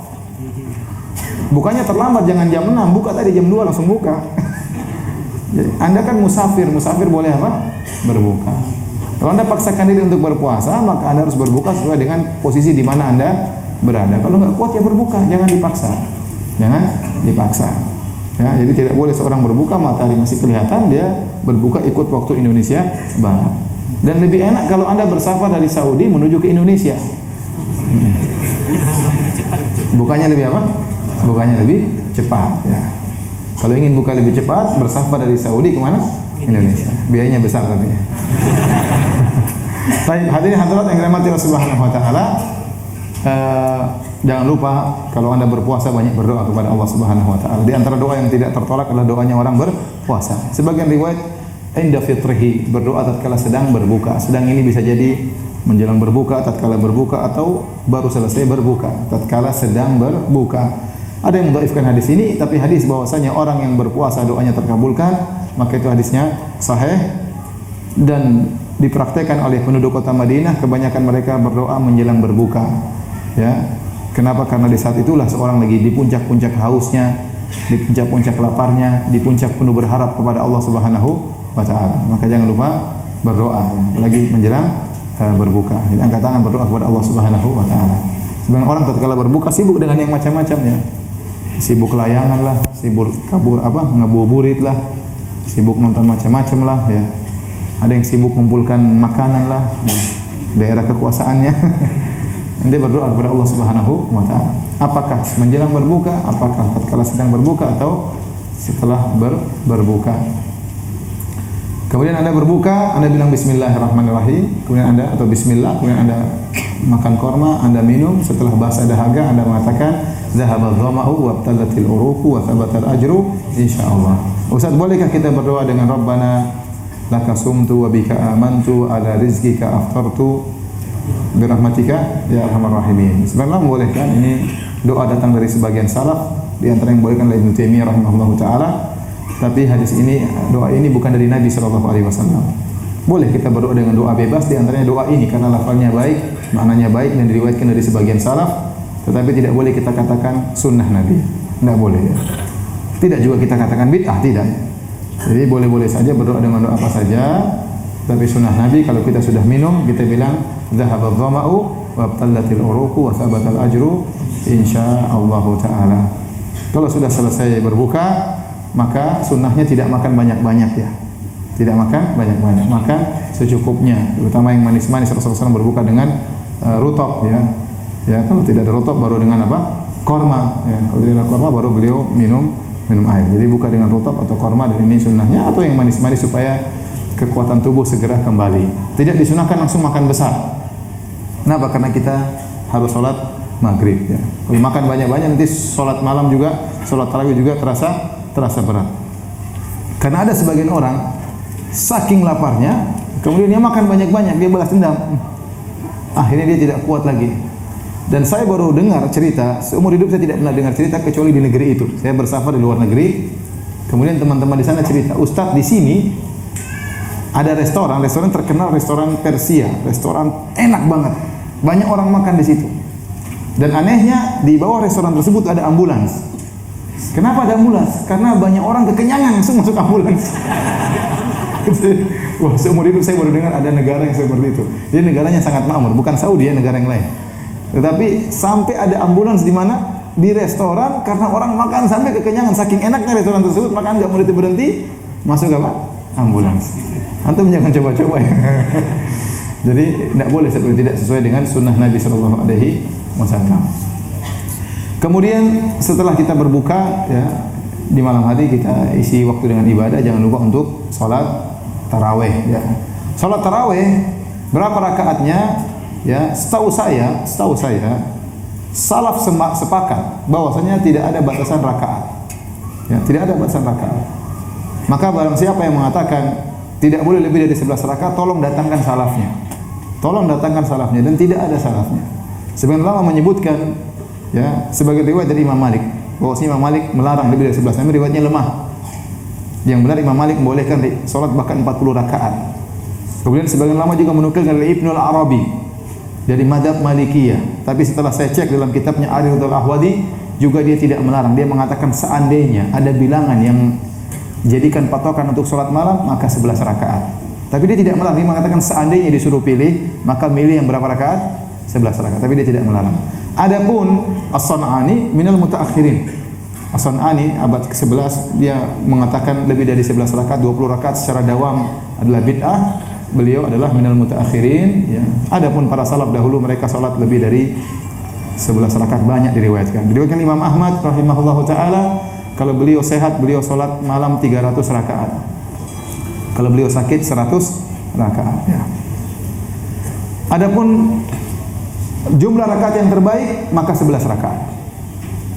Bukanya terlambat, jangan jam 6, buka tadi jam 2 langsung buka. Jadi, Anda kan musafir boleh apa? Berbuka. Kalau Anda paksakan diri untuk berpuasa, maka Anda harus berbuka sesuai dengan posisi di mana Anda berada. Kalau nggak kuat ya berbuka, jangan dipaksa. Jangan dipaksa. Ya, jadi tidak boleh seorang berbuka matahari masih kelihatan, dia berbuka ikut waktu Indonesia Barat. Dan lebih enak kalau Anda bersafar dari Saudi menuju ke Indonesia. Bukanya lebih apa? Bukanya lebih cepat. Ya. Kalau ingin buka lebih cepat, bersafar dari Saudi kemana? Indonesia. Biayanya besar tapi. Baik, hadirin hadirat yang dirahmati Allah Subhanahu wa taala. Jangan lupa kalau Anda berpuasa banyak berdoa kepada Allah Subhanahu wa taala. Di antara doa yang tidak tertolak adalah doanya orang berpuasa. Sebagian riwayat inda fitrihi, berdoa tatkala sedang berbuka. Sedang ini bisa jadi menjelang berbuka, tatkala berbuka, atau baru selesai berbuka, tatkala sedang berbuka. Ada yang mendhaifkan hadis ini, tapi hadis bahwasanya orang yang berpuasa doanya terkabulkan, maka itu hadisnya sahih dan dipraktekkan oleh penduduk kota Madinah. Kebanyakan mereka berdoa menjelang berbuka. Ya, kenapa? Karena di saat itulah seorang lagi di puncak-puncak hausnya, di puncak-puncak laparnya, di puncak penuh berharap kepada Allah Subhanahu wa taala. Maka jangan lupa berdoa, lagi menjelang berbuka. Jadi angkat tangan berdoa kepada Allah Subhanahu wa taala. Sebagian orang tatkala berbuka sibuk dengan yang macam-macam ya. Sibuk layangan lah, sibuk ngabuburit lah, sibuk nonton macam-macam lah ya. Ada yang sibuk mengumpulkan makanan lah, ya. Daerah kekuasaannya. Dia berdoa kepada Allah Subhanahu wa taala. Apakah menjelang berbuka, apakah tatkala sedang berbuka, atau setelah berbuka. Kemudian Anda berbuka, Anda bilang bismillahirrahmanirrahim, kemudian Anda atau bismillah, kemudian Anda makan korma, Anda minum, setelah basah dahaga Anda mengatakan zahabadh dhama'u wabtalatil uruqu wa thabatal ajru insyaallah. Ustaz, bolehkah kita berdoa dengan Rabbana laka sumtu wa bika amantu ala rizqika aftartu birahmatika ya arhamar rahimin. Sebenarnya membolehkan, ini doa datang dari sebagian salaf, di antara yang bolehkan oleh Ibnu Taimiyah rahimahullahu taala. Tapi hadis ini, doa ini bukan dari Nabi sallallahu alaihi wasallam. Boleh kita berdoa dengan doa bebas, di antaranya doa ini karena lafalnya baik, maknanya baik dan diriwayatkan dari sebagian salaf, tetapi tidak boleh kita katakan sunnah Nabi. Tidak boleh ya. Tidak juga kita katakan bid'ah, tidak. Jadi boleh-boleh saja berdoa dengan doa apa saja. Tapi sunnah Nabi kalau kita sudah minum, kita bilang zahabadh dhama'u wabtallatil uruqu wa thabatal ajru insyaallah taala. Kalau sudah selesai berbuka, maka sunnahnya tidak makan banyak-banyak ya. Tidak makan banyak-banyak, makan secukupnya. Terutama yang manis-manis, Rasulullah SAW berbuka dengan rutab ya. Ya, kalau tidak ada rutab baru dengan apa? Korma ya. Kalau tidak ada korma baru beliau minum air. Jadi buka dengan rutab atau korma, dan ini sunnahnya, atau yang manis-manis supaya kekuatan tubuh segera kembali. Tidak disunahkan langsung makan besar. Kenapa? Karena kita harus sholat maghrib ya. Kalau makan banyak-banyak nanti sholat malam juga, sholat tarawih juga terasa berat. Karena ada sebagian orang saking laparnya, kemudian dia makan banyak-banyak, dia balas dendam. Akhirnya dia tidak kuat lagi. Dan saya baru dengar cerita, seumur hidup saya tidak pernah dengar cerita kecuali di negeri itu. Saya bersafar di luar negeri. Kemudian teman-teman di sana cerita, Ustadz di sini ada restoran terkenal, restoran Persia, restoran enak banget. Banyak orang makan di situ. Dan anehnya di bawah restoran tersebut ada ambulans. Kenapa ada ambulans? Karena banyak orang kekenyangan langsung masuk ambulans. Wah, seumur hidup saya baru dengar ada negara yang seperti itu. Jadi negaranya sangat makmur, bukan Saudi ya, negara yang lain. Tetapi sampai ada ambulans di mana? Di restoran, karena orang makan sampai kekenyangan, saking enaknya restoran tersebut, makan nggak berhenti, masuk apa? Ambulans. Antum jangan coba-coba ya. Jadi tidak boleh seperti tidak sesuai dengan sunnah Nabi Sallallahu Alaihi Wasallam. Kemudian setelah kita berbuka ya, di malam hari kita isi waktu dengan ibadah, jangan lupa untuk sholat taraweh ya. Sholat taraweh berapa rakaatnya? Ya, setahu saya salaf sepakat bahwasanya tidak ada batasan rakaat. Ya, tidak ada batasan rakaat. Maka barang siapa yang mengatakan tidak boleh lebih dari 11 rakaat, tolong datangkan salafnya. Tolong datangkan salafnya, dan tidak ada salafnya. Sebagian ulama menyebutkan ya, sebagai riwayat dari Imam Malik, bahwasanya Imam Malik melarang lebih dari 11, namun riwayatnya lemah. Yang benar Imam Malik membolehkan salat bahkan 40 rakaat. Kemudian sebagian ulama juga menukilkan dari Ibnu Al-Arabi dari mazhab Malikiyah. Tapi setelah saya cek dalam kitabnya Aridatul Ahwadi, juga dia tidak melarang. Dia mengatakan seandainya ada bilangan yang jadikan patokan untuk salat malam, maka 11 rakaat. Tapi dia tidak melarang. Dia mengatakan seandainya disuruh pilih, maka milih yang berapa rakaat? 11 rakaat. Tapi dia tidak melarang. Adapun As-San'ani minal mutaakhirin. As-San'ani abad ke-11 dia mengatakan lebih dari 11 rakaat, 20 rakaat secara dawam adalah bid'ah. Beliau adalah minal mutaakhirin ya. Adapun para salaf dahulu mereka salat lebih dari 11 rakaat, banyak diriwayatkan. Diriwayatkan Imam Ahmad rahimahullahu taala, kalau beliau sehat beliau salat malam 300 rakaat. Kalau beliau sakit 100 rakaat ya. Adapun jumlah rakaat yang terbaik maka 11 rakaat.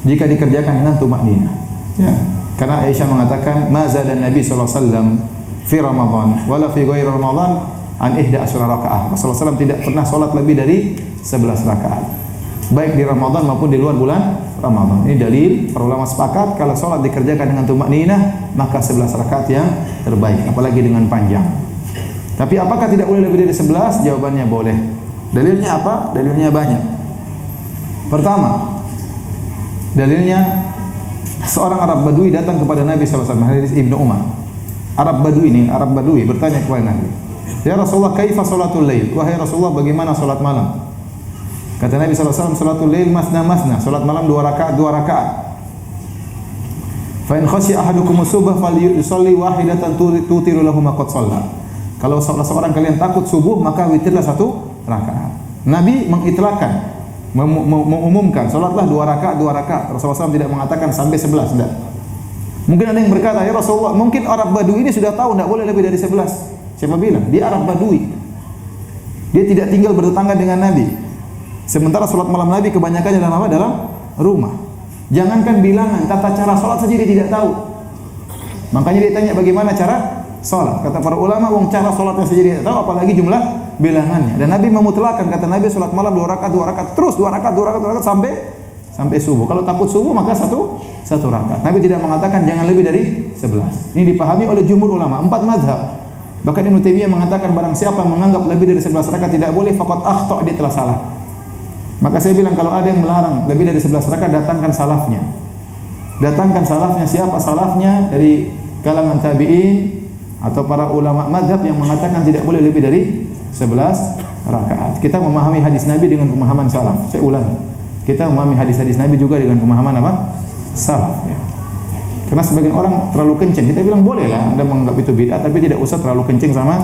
Jika dikerjakan dengan tumakninah. Ya. Karena Aisyah mengatakan, "Ma zada Nabi sallallahu alaihi wasallam fi Ramadan wala fi ghairi Ramadan an 11 rakaat." Rasulullah SAW tidak pernah salat lebih dari 11 rakaat. Baik di Ramadan maupun di luar bulan Ramadan. Ini dalil para ulama sepakat kalau salat dikerjakan dengan tumakninah maka 11 rakaat yang terbaik, apalagi dengan panjang. Tapi apakah tidak boleh lebih dari 11? Jawabannya boleh. Dalilnya apa? Dalilnya banyak. Pertama, dalilnya seorang Arab Badui datang kepada Nabi SAW, hadis Ibnu Umar. Arab Badui bertanya kepada Nabi, "Ya Rasulullah, kaifa salatul lail?" Wahai Rasulullah, bagaimana salat malam? Kata Nabi SAW, "Salatul lail masna, salat malam 2 rakaat. Fa in khasya ahadukum subah falyusalli wahidatan tutiru lahu ma qad shalla." Kalau salah seorang kalian takut subuh, maka witirlah 1 rakaat. Nabi mengitlaqkan, mengumumkan, salatlah 2 rakaat. Rasulullah SAW tidak mengatakan sampai 11, tidak. Mungkin ada yang berkata, "Ya Rasulullah, mungkin Arab Badui ini sudah tahu tidak boleh lebih dari 11. Siapa bilang? Dia Arab Badui. Dia tidak tinggal bertetangga dengan Nabi. Sementara salat malam Nabi kebanyakan dalam apa? Dalam rumah. Jangankan bilangan, tata cara salat saja dia tidak tahu. Makanya dia tanya bagaimana cara salat. Kata para ulama, wong cara salatnya saja dia tidak tahu, apalagi jumlah bilangannya. Dan Nabi memutlakkan, kata Nabi, salat malam 2 rakaat, terus 2 rakaat sampai subuh. Kalau takut subuh maka satu rakaat. Nabi tidak mengatakan jangan lebih dari 11. Ini dipahami oleh jumhur ulama, 4 mazhab. Bahkan Ibnu Taimiyah mengatakan barang siapa menganggap lebih dari 11 rakaat tidak boleh, faqad akhta, dia telah salah. Maka saya bilang kalau ada yang melarang lebih dari 11 rakaat, datangkan salafnya. Datangkan salafnya. Siapa salafnya? Dari kalangan tabi'in atau para ulama mazhab yang mengatakan tidak boleh lebih dari 11 rakaat. Kita memahami hadis Nabi dengan pemahaman salaf. Saya ulangi. Kita memahami hadis-hadis Nabi juga dengan pemahaman apa? Salaf ya. Karena sebagian orang terlalu kenceng, kita bilang boleh lah Anda menganggap itu bid'ah, tapi tidak usah terlalu kenceng sama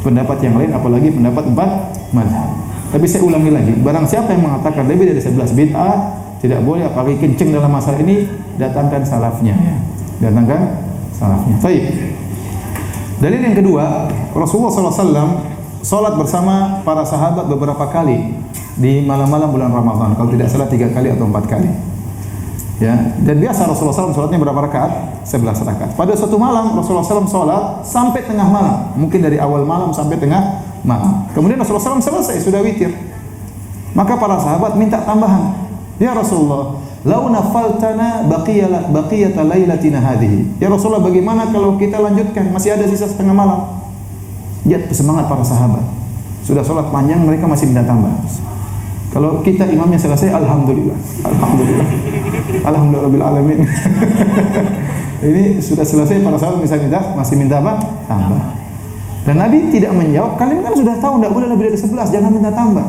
pendapat yang lain, apalagi pendapat 4 mazhab. Tapi saya ulangi lagi, barang siapa yang mengatakan lebih dari 11 bid'ah, tidak boleh, apalagi kenceng dalam masalah ini, datangkan salafnya ya. Datangkan salafnya. Baik. Dalil yang kedua, Rasulullah SAW salat bersama para sahabat beberapa kali di malam-malam bulan Ramadan. Kalau tidak salah 3 kali atau 4 kali. Ya, dan biasa Rasulullah SAW salatnya berapa rakaat? 11 rakaat. Pada suatu malam Rasulullah SAW salat sampai tengah malam, mungkin dari awal malam sampai tengah malam. Kemudian Rasulullah SAW selesai, sudah witir. Maka para sahabat minta tambahan. Ya Rasulullah, lau nafaltana baqiyata lailatina hadhihi. Ya Rasulullah, bagaimana kalau kita lanjutkan, masih ada sisa setengah malam? Lihat semangat para sahabat. Sudah salat panjang, mereka masih minta tambah. Kalau kita imamnya selesai, alhamdulillah, alhamdulillah, alhamdulillah alamin. Ini sudah selesai, para sahabat misalnya masih minta apa? Tambah. Dan Nabi tidak menjawab, kalian kan sudah tahu tidak boleh lebih dari 11, jangan minta tambah.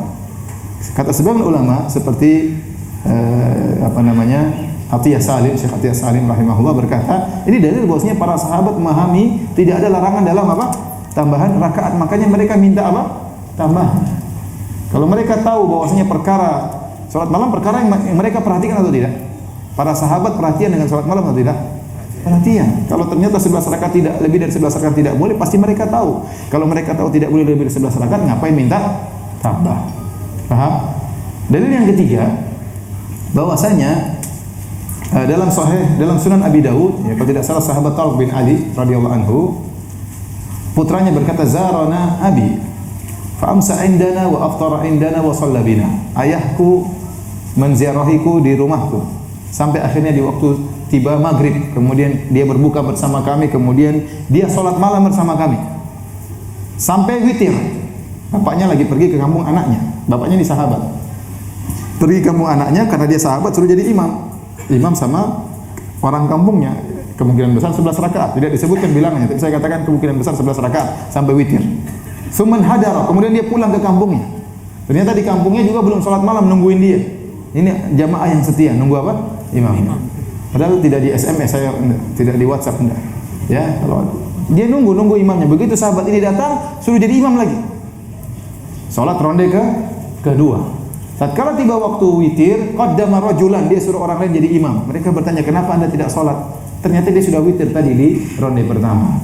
Kata sebagian ulama seperti Atiyah Salim, Syekh Atiyah Salim rahimahullah berkata, ini dalil bahwasanya para sahabat memahami tidak ada larangan dalam apa? Tambahan rakaat, makanya mereka minta apa? Tambahan. Kalau mereka tahu bahwasanya perkara salat malam perkara yang mereka perhatikan atau tidak? Para sahabat perhatian dengan salat malam atau tidak? Perhatian. Kalau ternyata 11 rakaat tidak lebih dari 11 rakaat tidak boleh, pasti mereka tahu. Kalau mereka tahu tidak boleh lebih dari 11 rakaat, ngapain minta tambah? Paham? Dalil yang ketiga, bahwasanya dalam Sunan Abi Dawud, ya, kalau tidak salah sahabat Thalib bin Ali radhiyallahu anhu, putranya berkata, "Zarana abi fa amsa indana wa aftara indana wa shalla bina." Ayahku menziarahiku di rumahku sampai akhirnya di waktu tiba maghrib, kemudian dia berbuka bersama kami, kemudian dia sholat malam bersama kami sampai witir. Bapaknya lagi pergi ke kampung anaknya, bapaknya ini sahabat, pergi ke kampung anaknya karena dia sahabat, suruh jadi imam sama orang kampungnya. Kemungkinan besar 11 rakaat, tidak disebutkan bilangannya, tapi saya katakan kemungkinan besar 11 rakaat sampai witir. Suman hadara, kemudian dia pulang ke kampungnya. Ternyata di kampungnya juga belum sholat malam, nungguin dia. Ini jamaah yang setia, nunggu apa? Imam. Padahal tidak di SMS saya, tidak di WhatsApp enggak. Ya, kalau dia nunggu imamnya. Begitu sahabat ini datang, suruh jadi imam lagi. Sholat ronde kedua. Tatkala tiba waktu witir, qaddama rajulan, dia suruh orang lain jadi imam. Mereka bertanya, "Kenapa Anda tidak sholat?" Ternyata dia sudah witir tadi di ronde pertama.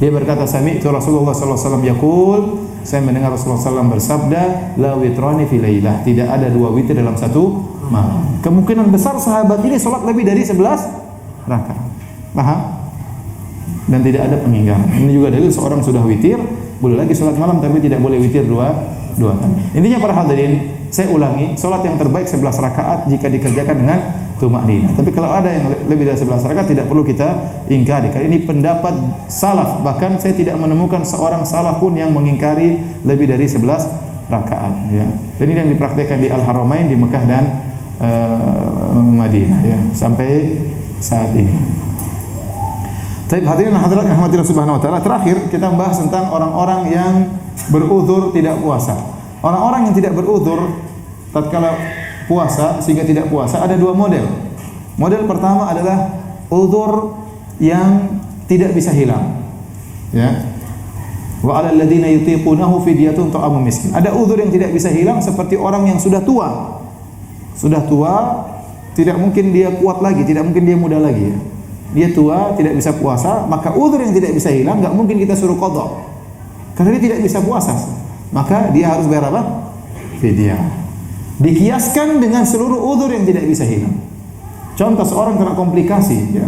Dia berkata, "Sami'tu Rasulullah sallallahu alaihi wasallam yaqul," saya mendengar Rasulullah sallallahu bersabda, "La witrani fi lailah," tidak ada dua witir dalam satu malam. Kemungkinan besar sahabat ini salat lebih dari 11 rakaat. Paham? Dan tidak ada pengingkaran. Ini juga dalil seorang sudah witir, boleh lagi salat malam tapi tidak boleh witir dua kali. Intinya para hadirin, saya ulangi, salat yang terbaik 11 rakaat jika dikerjakan dengan tumakninah. Tapi kalau ada yang lebih dari 11 rakaat tidak perlu kita ingkari. Karena ini pendapat salaf. Bahkan saya tidak menemukan seorang salaf pun yang mengingkari lebih dari 11 rakaat. Ya. Dan ini yang dipraktikkan di Al-Haramain di Mekah dan Madinah. Ya. Sampai saat ini. Tapi hadirin hadirat yang rahmatillah subhanahu wa ta'ala, terakhir kita membahas tentang orang-orang yang beruzur tidak puasa. Orang-orang yang tidak beruzur tatkala puasa sehingga tidak puasa ada dua model. Model pertama adalah uzur yang tidak bisa hilang. Ya. Wa 'alal ladzina yutiqunahu fidyatun ta'amu miskin. Ada uzur yang tidak bisa hilang seperti orang yang sudah tua. Sudah tua, tidak mungkin dia kuat lagi, tidak mungkin dia muda lagi. Ya. Dia tua, tidak bisa puasa, maka uzur yang tidak bisa hilang enggak mungkin kita suruh qadha. Karena dia tidak bisa puasa. Maka dia harus bayar apa? Fidyah. Dikiaskan dengan seluruh uzur yang tidak bisa hilang. Contoh seorang kena komplikasi, ya.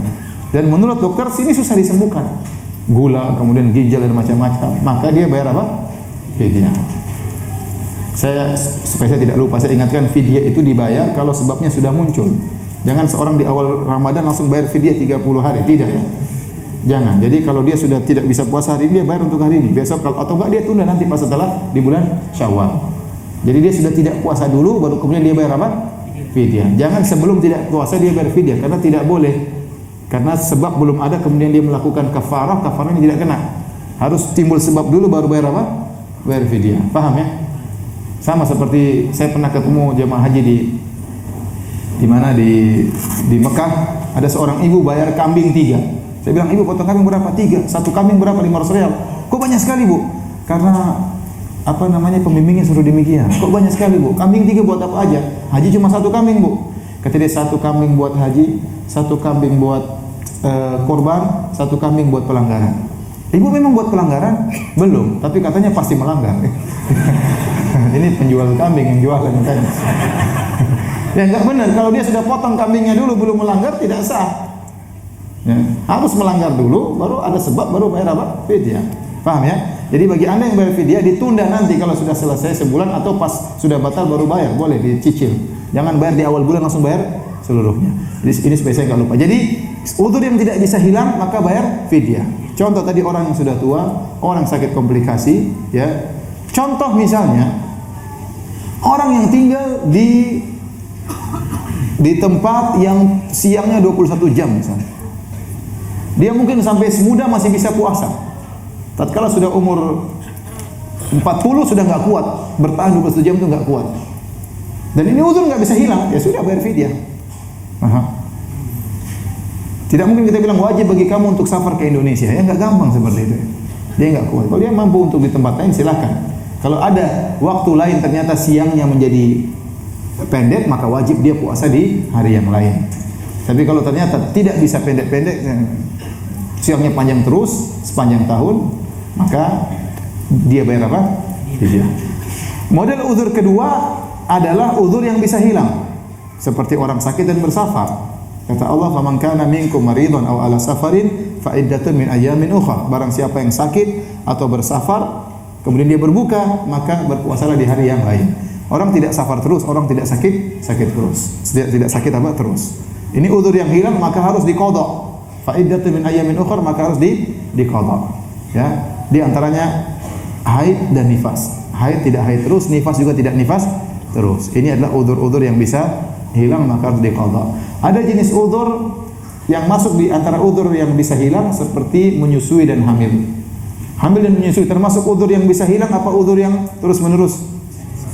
Dan menurut dokter sini susah disembuhkan. Gula, kemudian ginjal dan macam-macam. Maka dia bayar apa? Fidyah. Supaya saya tidak lupa, saya ingatkan fidyah itu dibayar kalau sebabnya sudah muncul. Jangan seorang di awal Ramadan langsung bayar fidyah 30 hari, tidak ya. Jangan. Jadi kalau dia sudah tidak bisa puasa hari ini, dia bayar untuk hari ini. Besok atau enggak dia tunda nanti pas setelah di bulan Syawal. Jadi dia sudah tidak puasa dulu, baru kemudian dia bayar apa? Fidyah. Jangan sebelum tidak puasa dia bayar fidyah, karena tidak boleh. Karena sebab belum ada, kemudian dia melakukan kafarahnya tidak kena. Harus timbul sebab dulu baru bayar apa? Bayar fidyah. Paham ya? Sama seperti saya pernah ketemu jemaah haji di mana di Mekah, ada seorang ibu bayar kambing 3. Saya bilang, "Ibu potong kambing berapa?" 3. Satu kambing berapa? 500 rial. Kok banyak sekali, Bu? Karena pembimbingnya suruh demikian. Kok banyak sekali, Bu? Kambing 3 buat apa aja? Haji cuma 1 kambing, Bu. Kata dia, 1 kambing buat haji, 1 kambing buat korban, 1 kambing buat pelanggaran. Ibu memang buat pelanggaran? Belum, tapi katanya pasti melanggar. Ini penjual kambing yang jualan kan. Ya enggak benar, kalau dia sudah potong kambingnya dulu belum melanggar tidak sah. Ya, harus melanggar dulu, baru ada sebab, baru bayar apa? Fidyah. Paham ya? Jadi bagi anda yang bayar fidyah ditunda nanti kalau sudah selesai sebulan atau pas sudah batal baru bayar, boleh dicicil. Jangan bayar di awal bulan langsung bayar seluruhnya. Jadi ini supaya saya nggak lupa. Jadi uzur yang tidak bisa hilang maka bayar fidyah. Contoh tadi orang yang sudah tua, orang sakit komplikasi, ya. Contoh misalnya Orang yang tinggal di tempat yang siangnya 21 jam misalnya. Dia mungkin sampai semuda masih bisa puasa. Tatkala sudah umur 40 sudah nggak kuat, bertahan 21 jam itu nggak kuat. Dan ini uzur nggak bisa hilang, ya sudah bayar fidyah. Tidak mungkin kita bilang wajib bagi kamu untuk safar ke Indonesia, ya nggak gampang seperti itu. Dia nggak kuat. Kalau dia mampu untuk di tempat lain silakan. Kalau ada waktu lain ternyata siangnya menjadi pendek, maka wajib dia puasa di hari yang lain. Tapi kalau ternyata tidak bisa pendek-pendek, siangnya panjang terus sepanjang tahun, maka dia bayar apa? Fidyah. Model uzur kedua adalah uzur yang bisa hilang, seperti orang sakit dan bersafar. Kata Allah, "Faman kana minkum maridun aw ala safarin fa iddatun min ayyamin ukhra." Barang siapa yang sakit atau bersafar, kemudian dia berbuka, maka berpuasalah di hari yang lain. Orang tidak safar terus, orang tidak sakit terus. Tidak sakit apa terus. Ini uzur yang hilang, maka harus diqadha. Fa iddatun min ayyamin ukhra, maka harus diqadha. Ya, di antaranya haid dan nifas. Haid tidak haid terus, nifas juga tidak nifas terus. Ini adalah uzur-uzur yang bisa hilang, maka harus diqadha. Ada jenis uzur yang masuk di antara uzur yang bisa hilang seperti menyusui dan hamil. Hamil dan menyusui termasuk uzur yang bisa hilang apa uzur yang terus-menerus?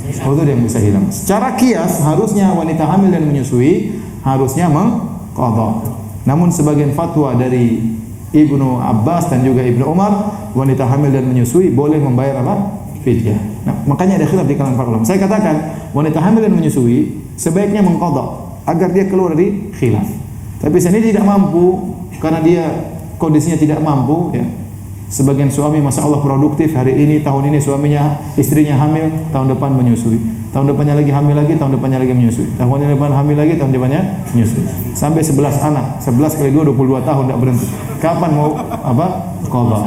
Uzur yang bisa hilang. Secara kias harusnya wanita hamil dan menyusui harusnya mengqadha. Namun sebagian fatwa dari Ibnu Abbas dan juga Ibnu Umar, wanita hamil dan menyusui boleh membayar apa? Fidyah. Nah, makanya ada khilaf di kalangan para ulama. Saya katakan, wanita hamil dan menyusui sebaiknya mengqadha agar dia keluar dari khilaf. Tapi sendiri tidak mampu karena dia kondisinya tidak mampu, ya. Sebagian suami masya Allah produktif hari ini, tahun ini istrinya hamil, tahun depan menyusui. Tahun depannya lagi hamil lagi, tahun depannya lagi menyusui. Tahun depan hamil lagi, tahun depannya menyusui. Sampai 11 anak, 11 kali 2 22 tahun tidak berhenti. Kapan mau qadha?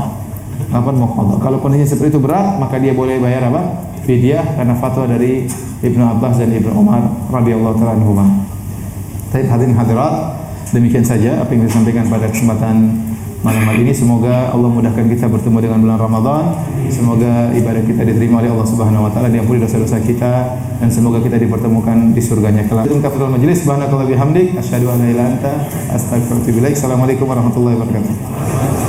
Kapan mau qadha? Kalau kondisinya seperti itu berat, maka dia boleh bayar apa? Fidyah karena fatwa dari Ibnu Abbas dan Ibnu Umar radhiyallahu taala anhuma. Baik hadirin hadirat, demikian saja apa yang disampaikan pada kesempatan malam hari ini. Semoga Allah mudahkan kita bertemu dengan bulan Ramadan. Semoga ibadah kita diterima oleh Allah Subhanahu wa taala, diampuni dosa-dosa kita, dan semoga kita dipertemukan di surganya kelak. Kafirul majlis, subhanakallah bihamdik, asyhadu an la ilaha illa anta, astaghfiruka wa atubu ilaik. Assalamualaikum warahmatullahi wabarakatuh.